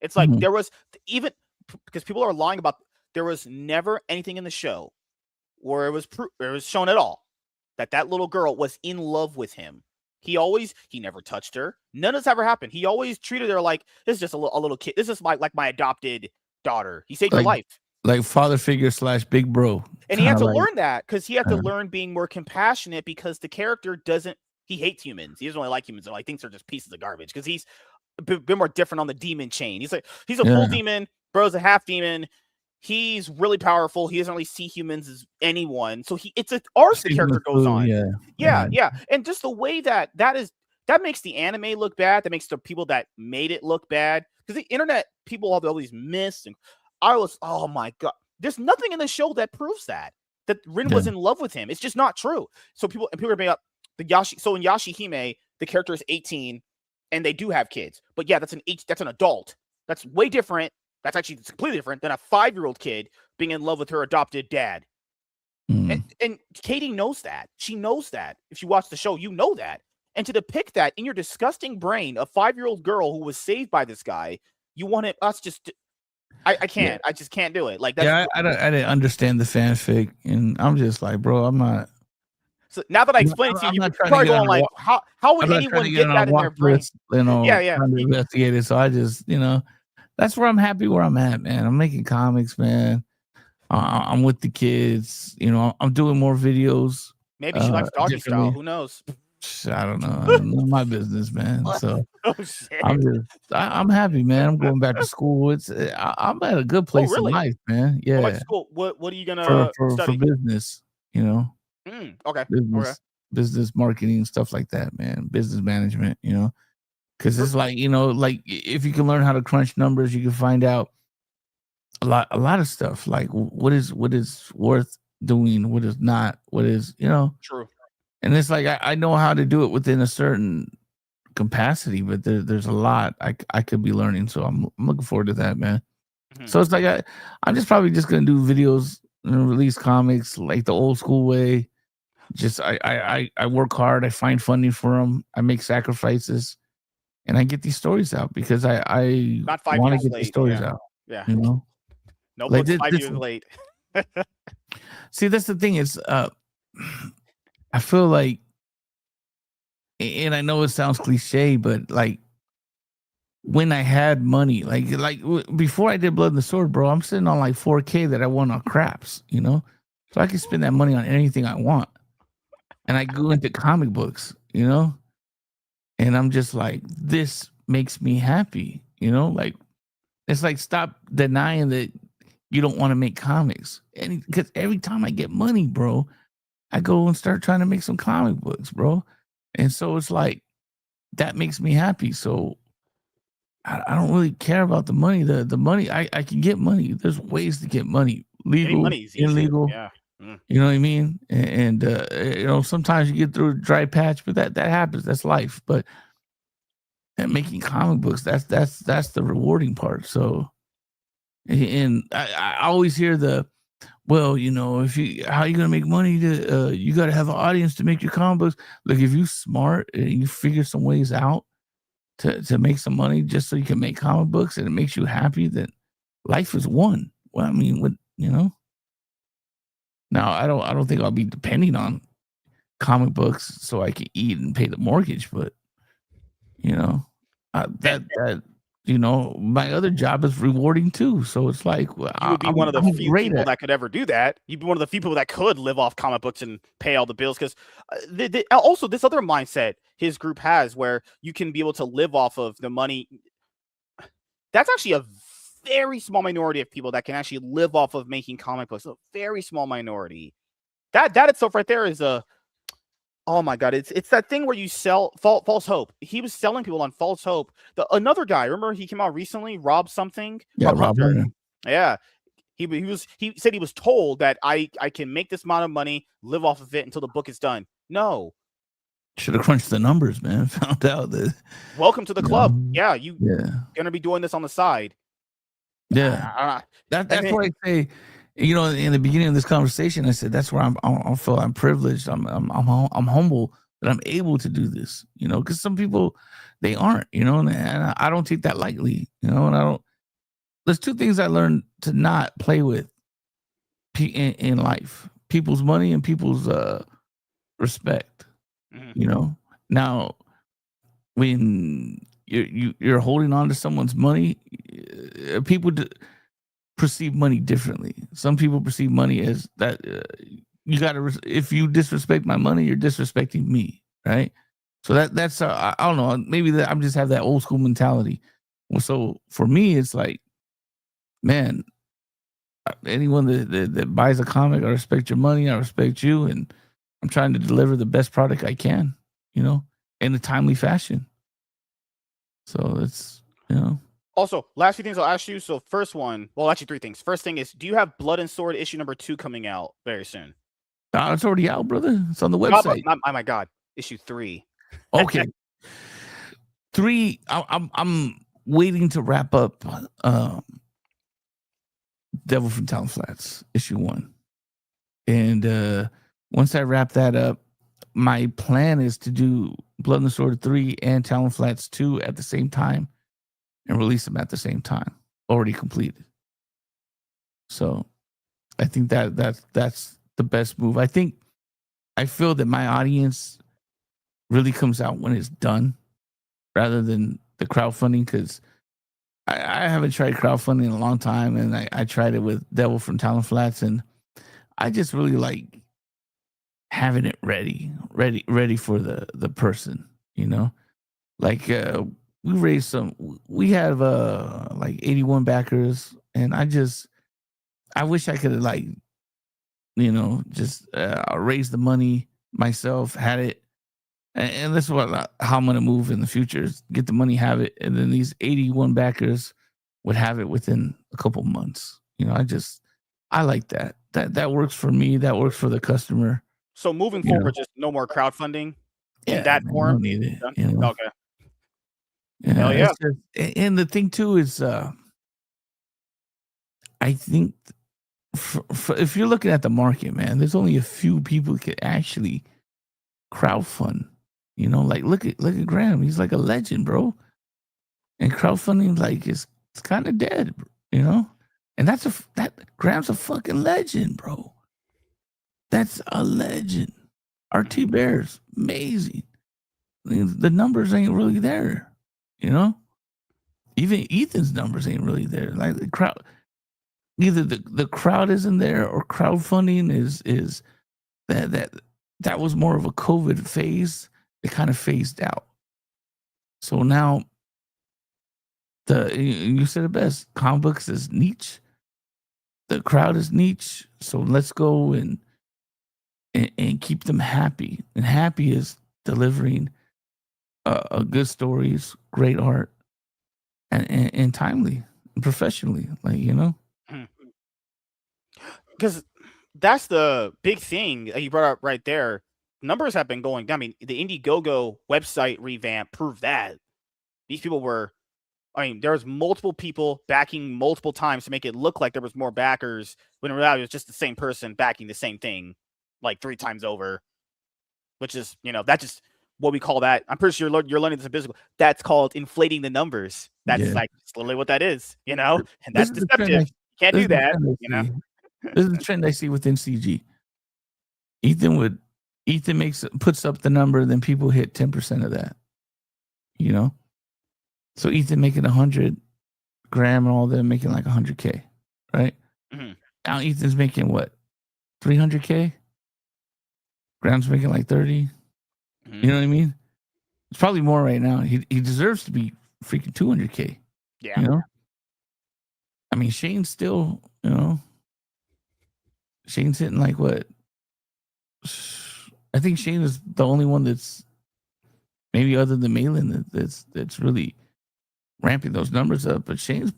It's like there was, even because people are lying about, there was never anything in the show where it was shown at all that little girl was in love with him. He never touched her. None of this ever happened. He always treated her like this is just a little kid. This is my adopted daughter. He saved her Like life. father figure / big bro, And he kind had of to like. learn that because he had to learn being more compassionate because the character doesn't. He hates humans. He doesn't really like humans. He thinks they're just pieces of garbage because he's a bit more different on the demon chain. He's a full demon. Bro's a half demon. He's really powerful. He doesn't really see humans as anyone. So it's an arc the character goes on. Yeah. And just the way that makes the anime look bad. That makes the people that made it look bad. Because the internet people have all these myths. And oh my God. There's nothing in the show that proves that Rin was in love with him. It's just not true. So people are bringing up in Yashihime, the character is 18 and they do have kids. But yeah, that's an adult. That's way different. That's actually completely different than a 5-year-old kid being in love with her adopted dad. And Katie knows that. She knows that. If you watch the show, you know that. And to depict that in your disgusting brain, a 5-year-old girl who was saved by this guy, you want us just... I can't. I just can't do it. Like that's I didn't understand the fanfic, and I'm just like, bro, I'm not. So now that I explained it to you, you're probably going like, how would anyone get that in their brain? Trying to investigate it. So I just, that's where I'm happy where I'm at, man. I'm making comics, man. I'm with the kids. I'm doing more videos. Maybe she likes doggy style. Who knows? I don't know. None of my business, man. So I'm happy, man. I'm going back to school. I'm at a good place in life, man. Yeah. Like school. What are you gonna study? For business? Okay. Business marketing, stuff like that, man. Business management, because it's like if you can learn how to crunch numbers, you can find out a lot of stuff. Like what is worth doing, what is not, what is true. And it's like I know how to do it within a certain capacity, but there's a lot I could be learning. So I'm looking forward to that, man. So it's like I'm just probably just gonna do videos and release comics like the old school way. Just I work hard, I find funding for them, I make sacrifices, and I get these stories out because I want to get the stories out. Yeah, no like books 5 years late. See, that's the thing. It's I feel like, and I know it sounds cliche, but like when I had money, like before I did Blood and the Sword, bro, I'm sitting on like 4K that I won on craps, so I can spend that money on anything I want. And I go into comic books, and I'm just like, this makes me happy, like it's like stop denying that you don't want to make comics. And because every time I get money, bro, I go and start trying to make some comic books, bro. And so it's like, that makes me happy. So I don't really care about the money. The money, I can get money. There's ways to get money. Legal, illegal. Yeah. You know what I mean? And sometimes you get through a dry patch, but that happens. That's life. But making comic books, that's the rewarding part. So, and I always hear well, how are you gonna make money? You got to have an audience to make your comic books. Look, if you smart and you figure some ways out to make some money just so you can make comic books and it makes you happy, then life is won. Well, I mean, Now I don't think I'll be depending on comic books so I can eat and pay the mortgage, but my other job is rewarding too. So it's like, you would be one of the few people that could ever do that. You'd be one of the few people that could live off comic books and pay all the bills. Because also this other mindset his group has where you can be able to live off of the money. That's actually a very small minority of people that can actually live off of making comic books. A very small minority. That itself right there is oh my God, it's that thing where you sell false hope. He was selling people on false hope. Another guy, remember he came out recently, Rob something? Yeah, Rob Hunter. Yeah. He said he was told that I can make this amount of money, live off of it until the book is done. No. Should have crunched the numbers, man. Found out that. Welcome to the club. Yeah, gonna be doing this on the side. Yeah. That's why I say, in the beginning of this conversation, I said that's where I feel I'm privileged. I'm humble that I'm able to do this. Because some people they aren't. And I don't take that lightly. And I don't. There's two things I learned to not play with in life: people's money and people's respect. Mm-hmm. Now, when you're holding on to someone's money, people perceive money differently. Some people perceive money as that you got to. If you disrespect my money, you're disrespecting me, right? So that's I don't know. Maybe that I'm just have that old school mentality. So for me, it's like, man, anyone that buys a comic, I respect your money, I respect you, and I'm trying to deliver the best product I can, in a timely fashion. So it's. Also, last few things I'll ask you. So first one, well, actually 3 things. First thing is, do you have Blood and Sword issue number 2 coming out very soon? It's already out, brother. It's on the website. Oh my God, issue 3. Okay. 3. I'm waiting to wrap up Devil from Talon Flats issue 1, and once I wrap that up, my plan is to do Blood and the Sword 3 and Talon Flats 2 at the same time and release them at the same time, already completed. So I think that's the best move. I feel that my audience really comes out when it's done rather than the crowdfunding, because I haven't tried crowdfunding in a long time, and I tried it with Devil from Talon Flats, and I just really like having it ready for the person, like we have like 81 backers, and I wish I could have just raised the money myself, had it. And this is how I'm going to move in the future, is get the money, have it, and then these 81 backers would have it within a couple months. I like that. That works for me. That works for the customer. So moving forward, just no more crowdfunding in that man, form? Don't need it. Okay. Hell yeah. And the thing too is, I think if you're looking at the market, man, there's only a few people who could actually crowdfund. Like look at Graham. He's like a legend, bro. And crowdfunding, like, it's kind of dead, And that Graham's a fucking legend, bro. That's a legend. RT Bears, amazing. The numbers ain't really there, Even Ethan's numbers ain't really there. Like the crowd, either the crowd isn't there, or crowdfunding is that was more of a COVID phase. It kind of phased out. So now, you said it best. Comic books is niche. The crowd is niche. So let's go and keep them happy. And happy is delivering good stories, great art, and timely and professionally. Because that's the big thing that you brought up right there. Numbers have been going down. I mean, the Indiegogo website revamp proved that. These people were, there was multiple people backing multiple times to make it look like there was more backers, when in reality it was just the same person backing the same thing like 3 times over, which is, that's just what we call that. I'm pretty sure you're learning this in physical. That's called inflating the numbers. That's like literally what that is, and that's deceptive. You can't do that, This is the trend I see within CG. Ethan puts up the number, then people hit 10% of that. So Ethan making 100, Graham and all them making like 100K, right? Mm-hmm. Now Ethan's making what, 300K? Graham's making like 30. Mm-hmm. You know what I mean? It's probably more right now. He deserves to be freaking 200K. Yeah. I mean, Shane's still, Shane's hitting like what? I think Shane is the only one that's, maybe other than Malin, that's really ramping those numbers up. But Shane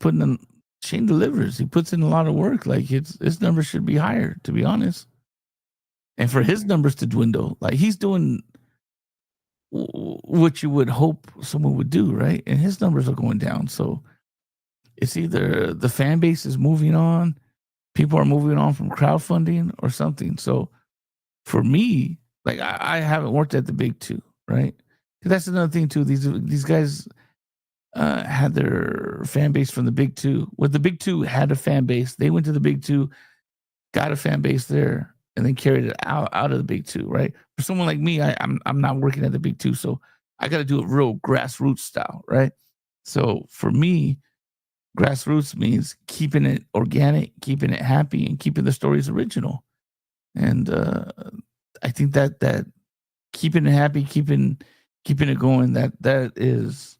delivers. He puts in a lot of work. Like his numbers should be higher, to be honest. And for his numbers to dwindle, like he's doing what you would hope someone would do, right? And his numbers are going down. So it's either the fan base is moving on, people are moving on from crowdfunding or something. So for me, like I haven't worked at the big 2, right? That's another thing too. These guys had their fan base from the big 2. Well, the big 2 had a fan base. They went to the big 2, got a fan base there, and then carried it out of the big two, right? For someone like me, I'm not working at the big two, so I got to do it real grassroots style, right? So for me, grassroots means keeping it organic, keeping it happy, and keeping the stories original. And I think that keeping it happy, keeping it going, that is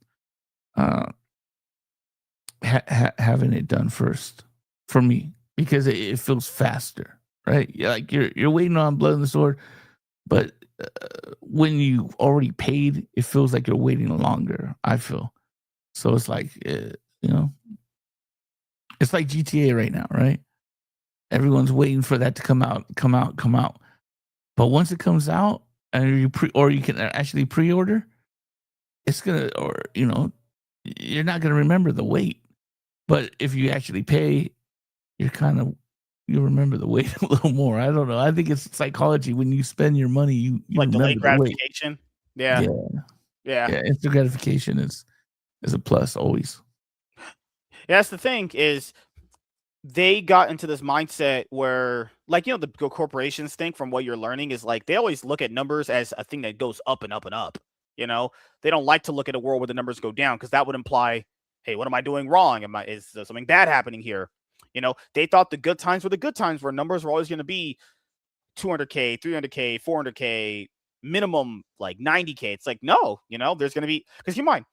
having it done first for me, because it feels faster, right? Like you're waiting on Blood in the Sword, but when you already paid, it feels like you're waiting longer. I feel so. It's like it's like GTA right now, right? Everyone's waiting for that to come out. But once it comes out, and you can actually pre-order, it's gonna, or you're not gonna remember the wait. But if you actually pay, you remember the wait a little more. I don't know. I think it's psychology. When you spend your money, you Like remember delayed the wait. gratification. Yeah. Yeah. Instant gratification is a plus always. Yeah, that's the thing is they got into this mindset where, like, the corporations think, from what you're learning, is like they always look at numbers as a thing that goes up and up and up. They don't like to look at a world where the numbers go down, because that would imply, hey, what am I doing wrong? Is there something bad happening here? They thought the good times were the good times, where numbers were always going to be 200K, 300K, 400K, minimum like 90K. It's like, no, there's going to be, because you mind,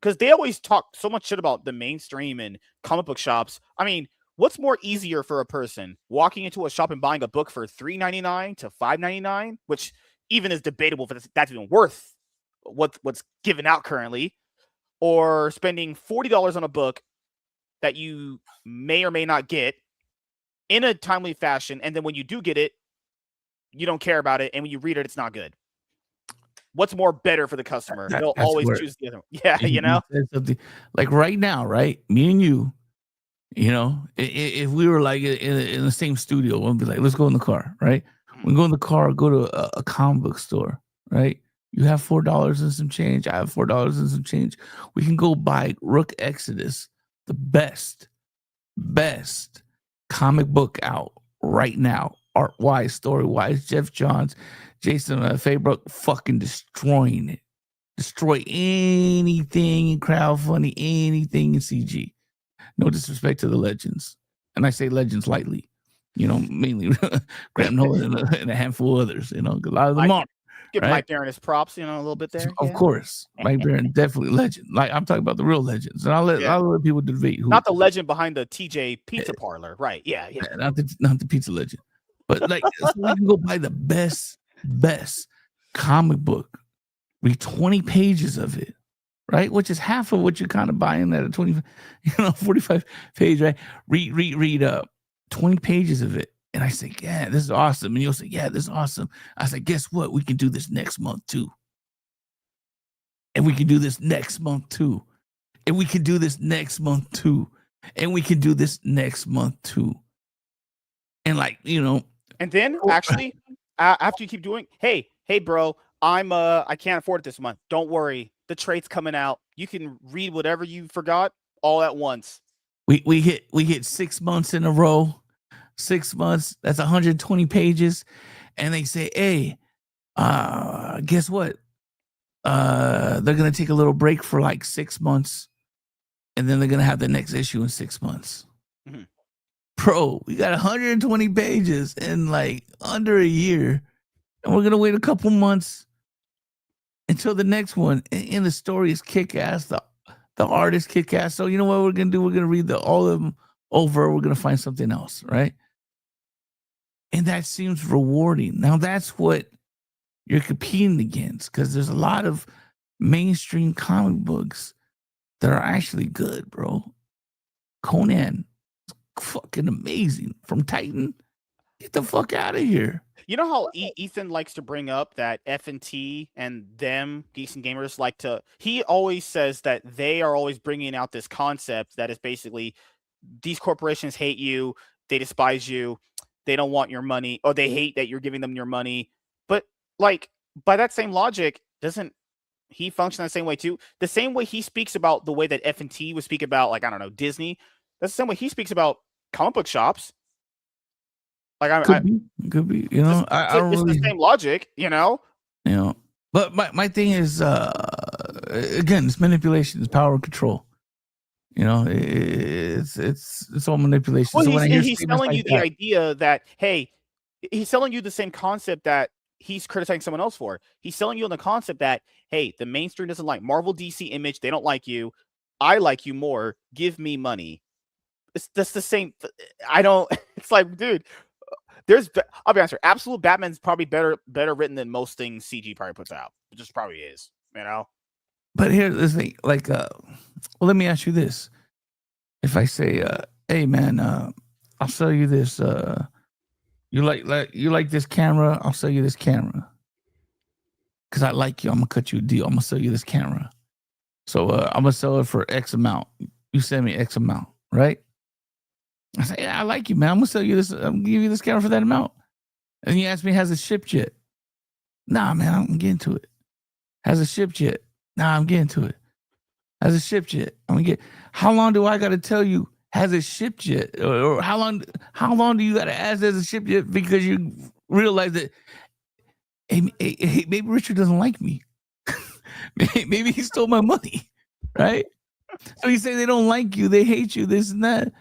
because they always talk so much shit about the mainstream and comic book shops. I mean, what's more easier for a person, walking into a shop and buying a book for $3.99 to $5.99, which even is debatable if that's even worth what's given out currently, or spending $40 on a book that you may or may not get in a timely fashion, and then when you do get it, you don't care about it, and when you read it, it's not good. What's more better for the customer? They'll always choose the other one. Yeah, something like right now, right? Me and you, if we were like in the same studio, we'll be like, let's go in the car, right? We go in the car, go to a comic book store, right? You have $4 and some change. I have $4 and some change. We can go buy Rook Exodus, the best comic book out right now, art wise, story wise. Jeff Johns, Jason Fabrook, fucking destroying it. Destroy anything in crowdfunding, anything in CG. No disrespect to the legends, and I say legends lightly. Mainly Graham Nolan and a handful of others. A lot of them are. Give Mike Baron his props, a little bit there. Of course, Mike Baron, definitely legend. Like, I'm talking about the real legends, and I'll let people debate who. Not the legend behind the TJ Pizza Parlor, right? Yeah. Not the pizza legend, but like, so we can go buy the best comic book, read 20 pages of it, right? Which is half of what you're kind of buying at a 45 page, right? Read 20 pages of it. And I say, yeah, this is awesome. And you'll say, yeah, this is awesome. I say, guess what? We can do this next month too. And we can do this next month too. And we can do this next month too. And we can do this next month too. And like, And then actually, after you keep doing, hey, bro, I can't afford it this month. Don't worry. The trade's coming out. You can read whatever you forgot all at once. We hit 6 months in a row. 6 months, that's 120 pages. And they say, hey, guess what? They're gonna take a little break for like 6 months, and then they're gonna have the next issue in 6 months. Mm-hmm. Bro, we got 120 pages in like under a year, and we're gonna wait a couple months until the next one. And the story is kick-ass, the art is kick-ass. So you know what we're gonna do? We're gonna read all of them over. We're gonna find something else, right? And that seems rewarding. Now that's what you're competing against, because there's a lot of mainstream comic books that are actually good, bro. Conan, fucking amazing. From Titan, get the fuck out of here. You know how Ethan likes to bring up that F&T and them, Geeks and Gamers, like to, he always says that they are always bringing out this concept that is basically, these corporations hate you, they despise you, they don't want your money, or they hate that you're giving them your money. But like, by that same logic, doesn't he function the same way too? The same way he speaks about the way that F&T would speak about, like, I don't know, Disney, that's the same way he speaks about comic book shops. Like Could be. You know, I don't it's the really, same logic, you know. you know. But my thing is, again, it's manipulation, it's power and control. You know, it's all manipulation. Well, So when I hear he's statements selling like you the that, idea that, hey, he's selling you the same concept that he's criticizing someone else for. He's selling you on the concept that, hey, the mainstream doesn't like Marvel, DC, Image. They don't like you. I like you more. Give me money. That's the same. I don't. It's like, dude, I'll be honest. Absolute Batman's probably better written than most things CG probably puts out. It just probably is. You know. but here's the thing, like, well, let me ask you this: if I say, hey man, I'll sell you this, you like this camera, I'll sell you this camera because I like you. I'm gonna cut you a deal. I'm gonna sell you this camera. So I'm gonna sell it for X amount. You send me X amount, right? I say, yeah, I like you, man. I'm gonna sell you this. I'm gonna give you this camera for that amount. And you ask me, has it shipped yet? Nah, man, I'm getting to it. Has it shipped yet? Nah, I'm getting to it. Has it shipped yet? I'm gonna get. How long do I got to tell you? Has it shipped yet? Or how long? How long do you got to ask? Has it shipped yet? Because you realize that, hey, maybe Richard doesn't like me. Maybe he stole my money, right? So you say they don't like you, they hate you, this and that.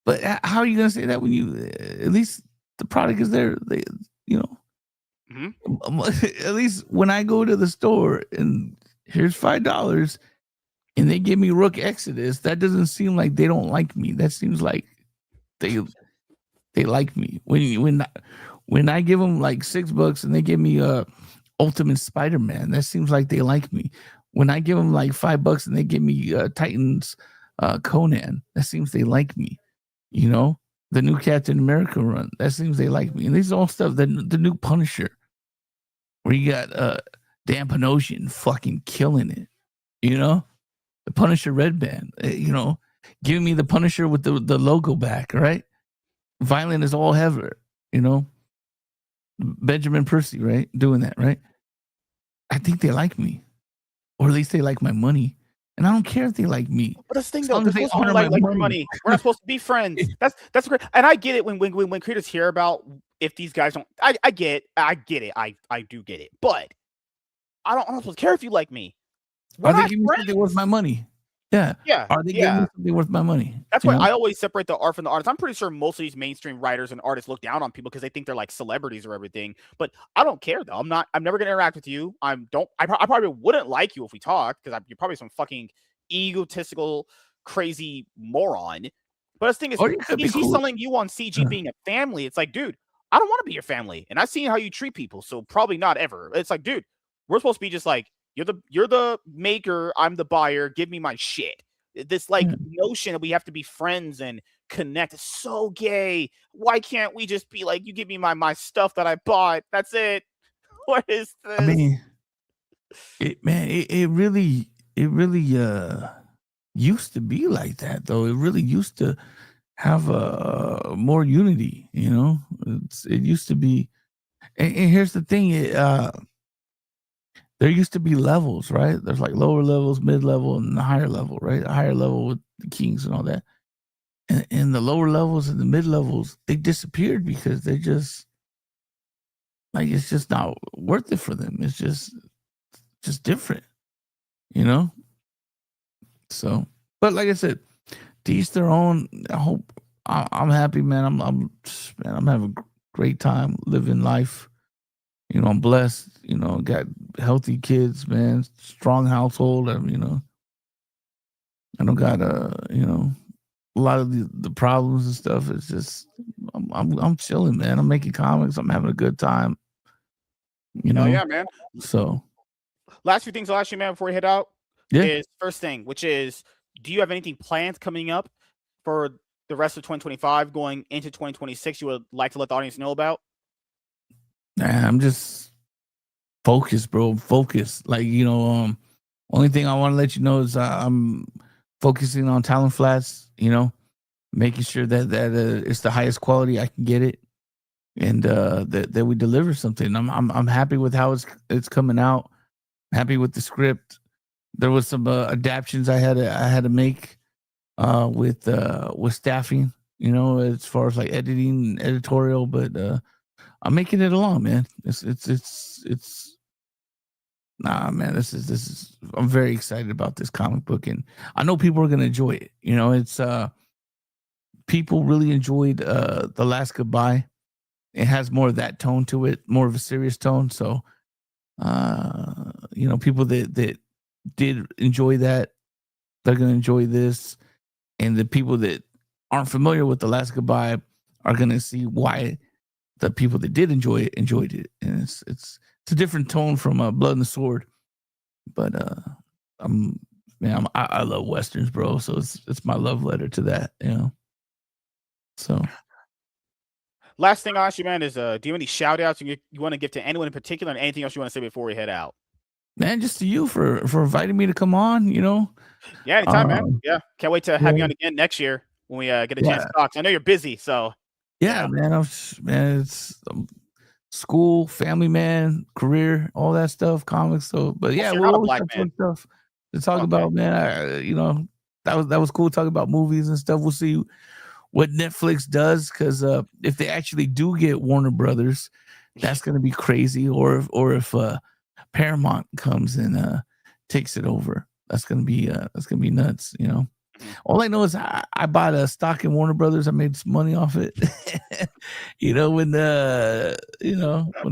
But how are you gonna say that when you at least the product is there? They, you know, at least when I go to the store and here's $5 and they give me Rook Exodus, that doesn't seem like they don't like me. That seems like they like me. When I give them like $6 and they give me Ultimate Spider-Man, that seems like they like me. When I give them like $5 and they give me Titans Conan, that seems they like me. You know, the new Captain America run, that seems they like me. And these are all stuff that the new Punisher, where you got Dan Panosian fucking killing it. You know, the Punisher Red Band. You know, giving me the Punisher with the logo back. Right, violent as all ever. You know, Benjamin Percy, right, doing that. Right, I think they like me, or at least they like my money. And I don't care if they like me. But that's the thing, As though. long They're as they supposed to honor only my like your money. money. We're not supposed to be friends. That's great. And I get it when creators hear about if these guys don't. I get it. I do get it. But I'm not supposed to care if you like me. We're Are they not giving me something worth friends. my money? Yeah. Yeah, Are they giving me yeah. something worth my money? That's You why know? I always separate the art from the artist. I'm pretty sure most of these mainstream writers and artists look down on people because they think they're like celebrities or everything. But I don't care though. I'm not. I'm never gonna interact with you. I probably wouldn't like you if we talked because you're probably some fucking egotistical, crazy moron. But the thing is, Or you could be he's cool. selling you on CG being a family. It's like, dude, I don't want to be your family, and I've seen how you treat people, so probably not ever. It's like, dude, we're supposed to be just like you're the maker, I'm the buyer. Give me my shit. This like notion that we have to be friends and connect is so gay. Why can't we just be like, you give me my stuff that I bought? That's it. What is I this? mean, it really used to be like that though. It really used to have more unity, you know. It used to be, and here's the thing, there used to be levels, right? There's like lower levels, mid level, and the higher level, right? A higher level with the kings and all that. And the lower levels and the mid levels, they disappeared because they just like it's just not worth it for them. It's just different, you know. So, but like I said, to each their own. I hope I'm happy, man. I'm having a great time living life. You know, I'm blessed. You know, got healthy kids, man. Strong household. You know, I don't got you know, a lot of the problems and stuff. It's just I'm chilling, man. I'm making comics. I'm having a good time. You Hell know, yeah, man. so Last few things I'll ask you, man, before we head out yeah. is first thing, which is, do you have anything planned coming up for the rest of 2025 going into 2026 you would like to let the audience know about? Nah, I'm just focused, bro. Focused. Like, you know, only thing I want to let you know is I'm focusing on Talon Flats, you know, making sure that it's the highest quality I can get it, and that we deliver something. I'm happy with how it's coming out. Happy with the script. There was some adaptions I had to make with staffing. as far as like editing and editorial, but I'm making it along, man. It's nah, man. This is. I'm very excited about this comic book, and I know people are gonna enjoy it. It's people really enjoyed The Last Goodbye. It has more of that tone to it, more of a serious tone. So, people that did enjoy that, they're gonna enjoy this, and the people that aren't familiar with The Last Goodbye are gonna see why the people that did enjoy it enjoyed it, and it's a different tone from Blood and the Sword. But I love westerns, bro. So it's my love letter to that. So Last thing I'll ask you, man, is do you have any shout outs you want to give to anyone in particular, and anything else you want to say before we head out? man, just to you for inviting me to come on. Yeah, anytime, man. Yeah, can't wait to have you Yeah, on again next year when we get a chance yeah, to talk. I know you're busy, so yeah, yeah. man. Man, it's school, family, man, career, all that stuff, comics. So, but Also, yeah, you're we'll not a always black have man. fun stuff to talk Okay. about, man. That was cool talking about movies and stuff. We'll see what Netflix does, because if they actually do get Warner Brothers, that's going to be crazy. Or if Paramount comes and takes it over, that's going to be nuts. Mhm. All I know is I bought a stock in Warner Brothers. I made some money off it. When they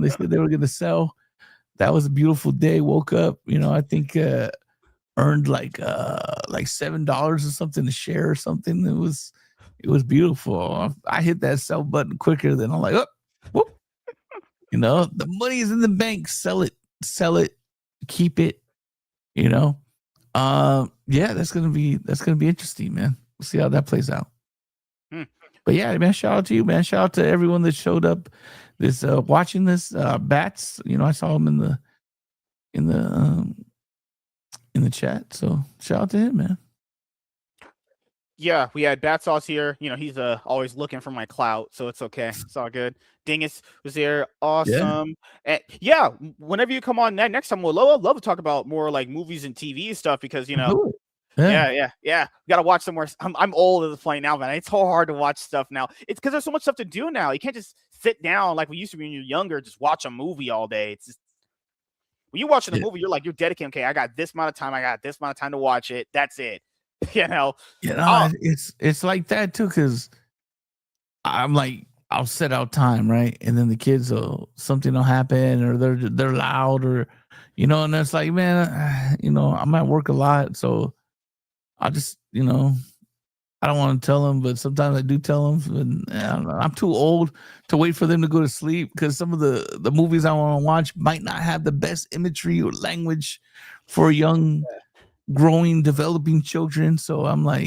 said they were going to sell, that was a beautiful day. Woke up, I think earned like $7 or something a share or something. It was beautiful. I hit that sell button quicker than I'm like, oh, whoop. The money is in the bank. Sell it, keep it. You know, yeah, that's gonna be interesting, man. We'll see how that plays out. Hmm. But yeah, man, shout out to you, man. Shout out to everyone that showed up this watching this. Bats, I saw him in the um, in the chat. So shout out to him, man. Yeah, we had Bat Sauce here. He's always looking for my clout, so it's okay. It's all good. Dingus was here. Yeah, Awesome. And yeah, whenever you come on next time, we'll love to talk about more like movies and TV stuff because do it. Yeah, yeah. We gotta watch somewhere. I'm old at the point now, man. It's so hard to watch stuff now. It's because there's so much stuff to do now. You can't just sit down like we used to be when you're younger, just watch a movie all day. It's just when you're watching a yeah, movie, you're dedicating. Okay, I got this amount of time. I got this amount of time to watch it. That's it. You know. Oh, it's like that too. Because I'm like, I'll set out time, right, and then the kids something will happen, or they're loud, or and it's like, man, I'm at work a lot, so I just I don't want to tell them, but sometimes I do tell them. And I don't know, I'm too old to wait for them to go to sleep, because some of the movies I want to watch might not have the best imagery or language for young, growing, developing children. So I'm like,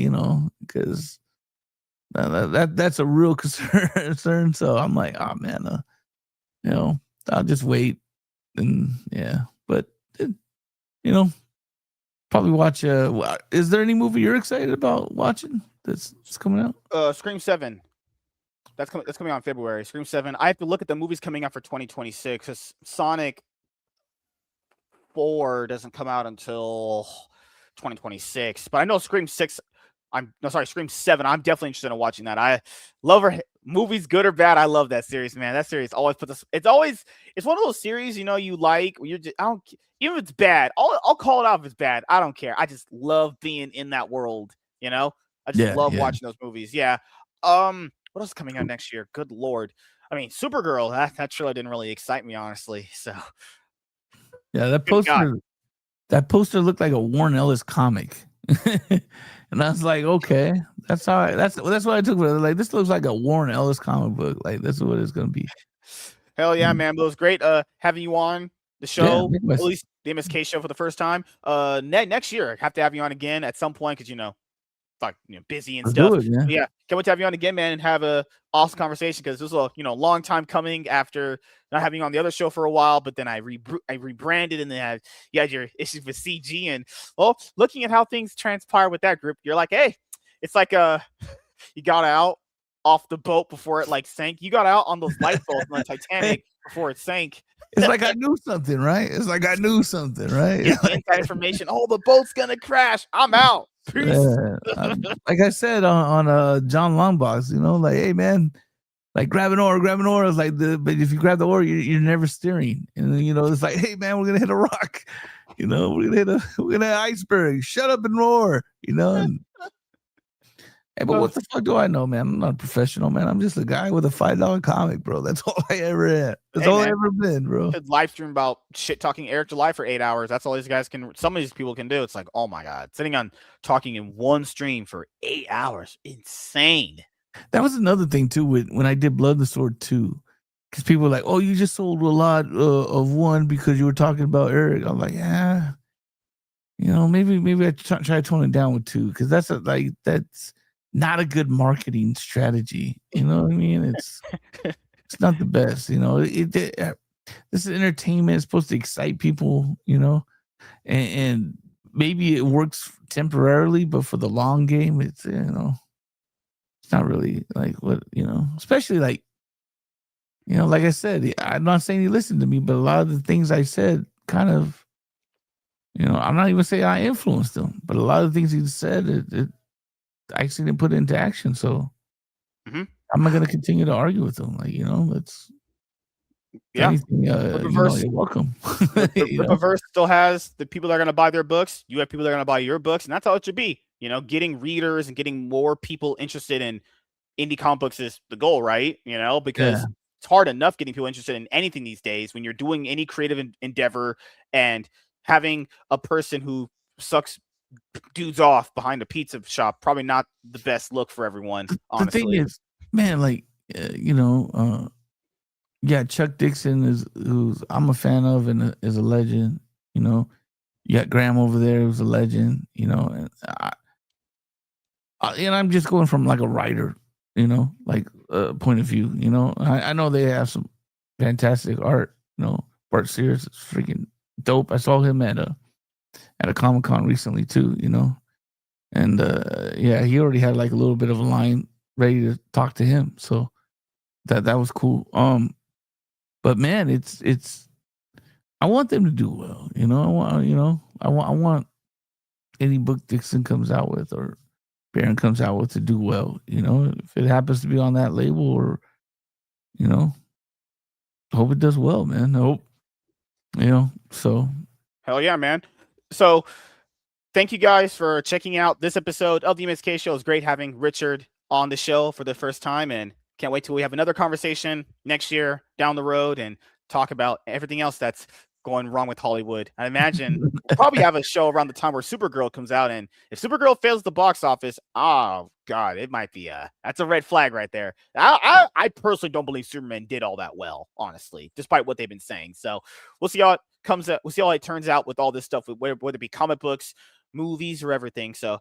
because that's a real concern. So I'm like, oh man, I'll just wait, and yeah. But you know, probably watch. Is there any movie you're excited about watching that's coming out? Scream 7. That's coming out in February. Scream 7. I have to look at the movies coming out for 2026. 'Cause Sonic 4 doesn't come out until 2026. But I know Scream 6. Scream 7. I'm definitely interested in watching that. I love her movies, good or bad. I love that series, man. That series always puts us. It's one of those series you like. Where I don't even if it's bad. I'll call it out if it's bad. I don't care. I just love being in that world. I just Yeah, love yeah, watching those movies. Yeah. What else is coming out next year? Good lord. I mean, Supergirl. That trailer didn't really excite me, honestly. So yeah. That good God. poster, that poster looked like a Warren Ellis comic, and I was like, okay, that's how. That's what I took for it. Like, this looks like a Warren Ellis comic book. Like, that's what it's gonna be. Hell yeah, Mm. man. But it was great having you on the Yeah, show, at least the MSK show for the first time. Next year, have to have you on again at some point because busy and let's do stuff. it, man. But yeah, can't wait to have you on again, man, and have a awesome conversation because this was a long time coming after not having you on the other show for a while. But then I rebranded, and then you had your issues with CG, and looking at how things transpire with that group, you're like, hey, it's like you got out off the boat before it sank. You got out on those lifeboats on the Hey, Titanic before it sank. it's like I knew something, right? It's like I knew something, right? Get the inside information. Oh, the boat's gonna crash. I'm out. Peace. Like I said on John Longbox, like, hey man, like grab an oar. It's like but if you grab the oar, you're never steering. And then, it's like, hey man, we're gonna hit a rock. We're gonna hit an iceberg. Shut up and roar. And hey, but what the fuck do I know, man? I'm not a professional, man. I'm just a guy with a $5 comic, bro. That's all I ever had. That's Hey all I man, ever been, bro. could live stream about shit talking Eric July for 8 hours. That's all these guys can. Some of these people can do. It's like, oh my god, sitting on talking in one stream for 8 hours, insane. That was another thing too. When I did Blood and the Sword 2, because people were like, "Oh, you just sold a lot of one because you were talking about Eric." I'm like, yeah, maybe I try to tone it down with 2 because that's not a good marketing strategy. You know what I mean? It's not the best. This is entertainment. It's supposed to excite people. And maybe it works temporarily, but for the long game, it's it's not really like what especially like like I said, I'm not saying he listened to me, but a lot of the things I said kind of I'm not even saying I influenced him, but a lot of the things he said I actually didn't put it into action. So I'm not going to continue to argue with him. Like let's anything, Rippaverse, you're welcome. Rippaverse still has the people that are going to buy their books. You have people that are going to buy your books, and that's how it should be. Getting readers and getting more people interested in indie comic books is the goal, right? Because it's hard enough getting people interested in anything these days when you're doing any creative endeavor, and having a person who sucks dudes off behind a pizza shop, probably not the best look for everyone, honestly. The thing is, man, like, Chuck Dixon who's I'm a fan of and is a legend, you got Graham over there who's a legend, and I'm just going from like a writer, like point of view, I know they have some fantastic art, Bart Sears is freaking dope. I saw him at a Comic-Con recently too, and he already had like a little bit of a line ready to talk to him, so that was cool. But man, it's I want them to do well, I want any book Dixon comes out with or Baron comes out with to do well, if it happens to be on that label or hope it does well, man. I hope, so hell yeah, man. So thank you guys for checking out this episode of the MSK Show. It's great having Richard on the show for the first time, and can't wait till we have another conversation next year down the road and talk about everything else that's going wrong with Hollywood. I imagine we'll probably have a show around the time where Supergirl comes out, and if Supergirl fails the box office, oh god, it might be that's a red flag right there. I personally don't believe Superman did all that well, honestly, despite what they've been saying. So we'll see how it comes out. We'll see how it turns out with all this stuff, whether it be comic books, movies, or everything. So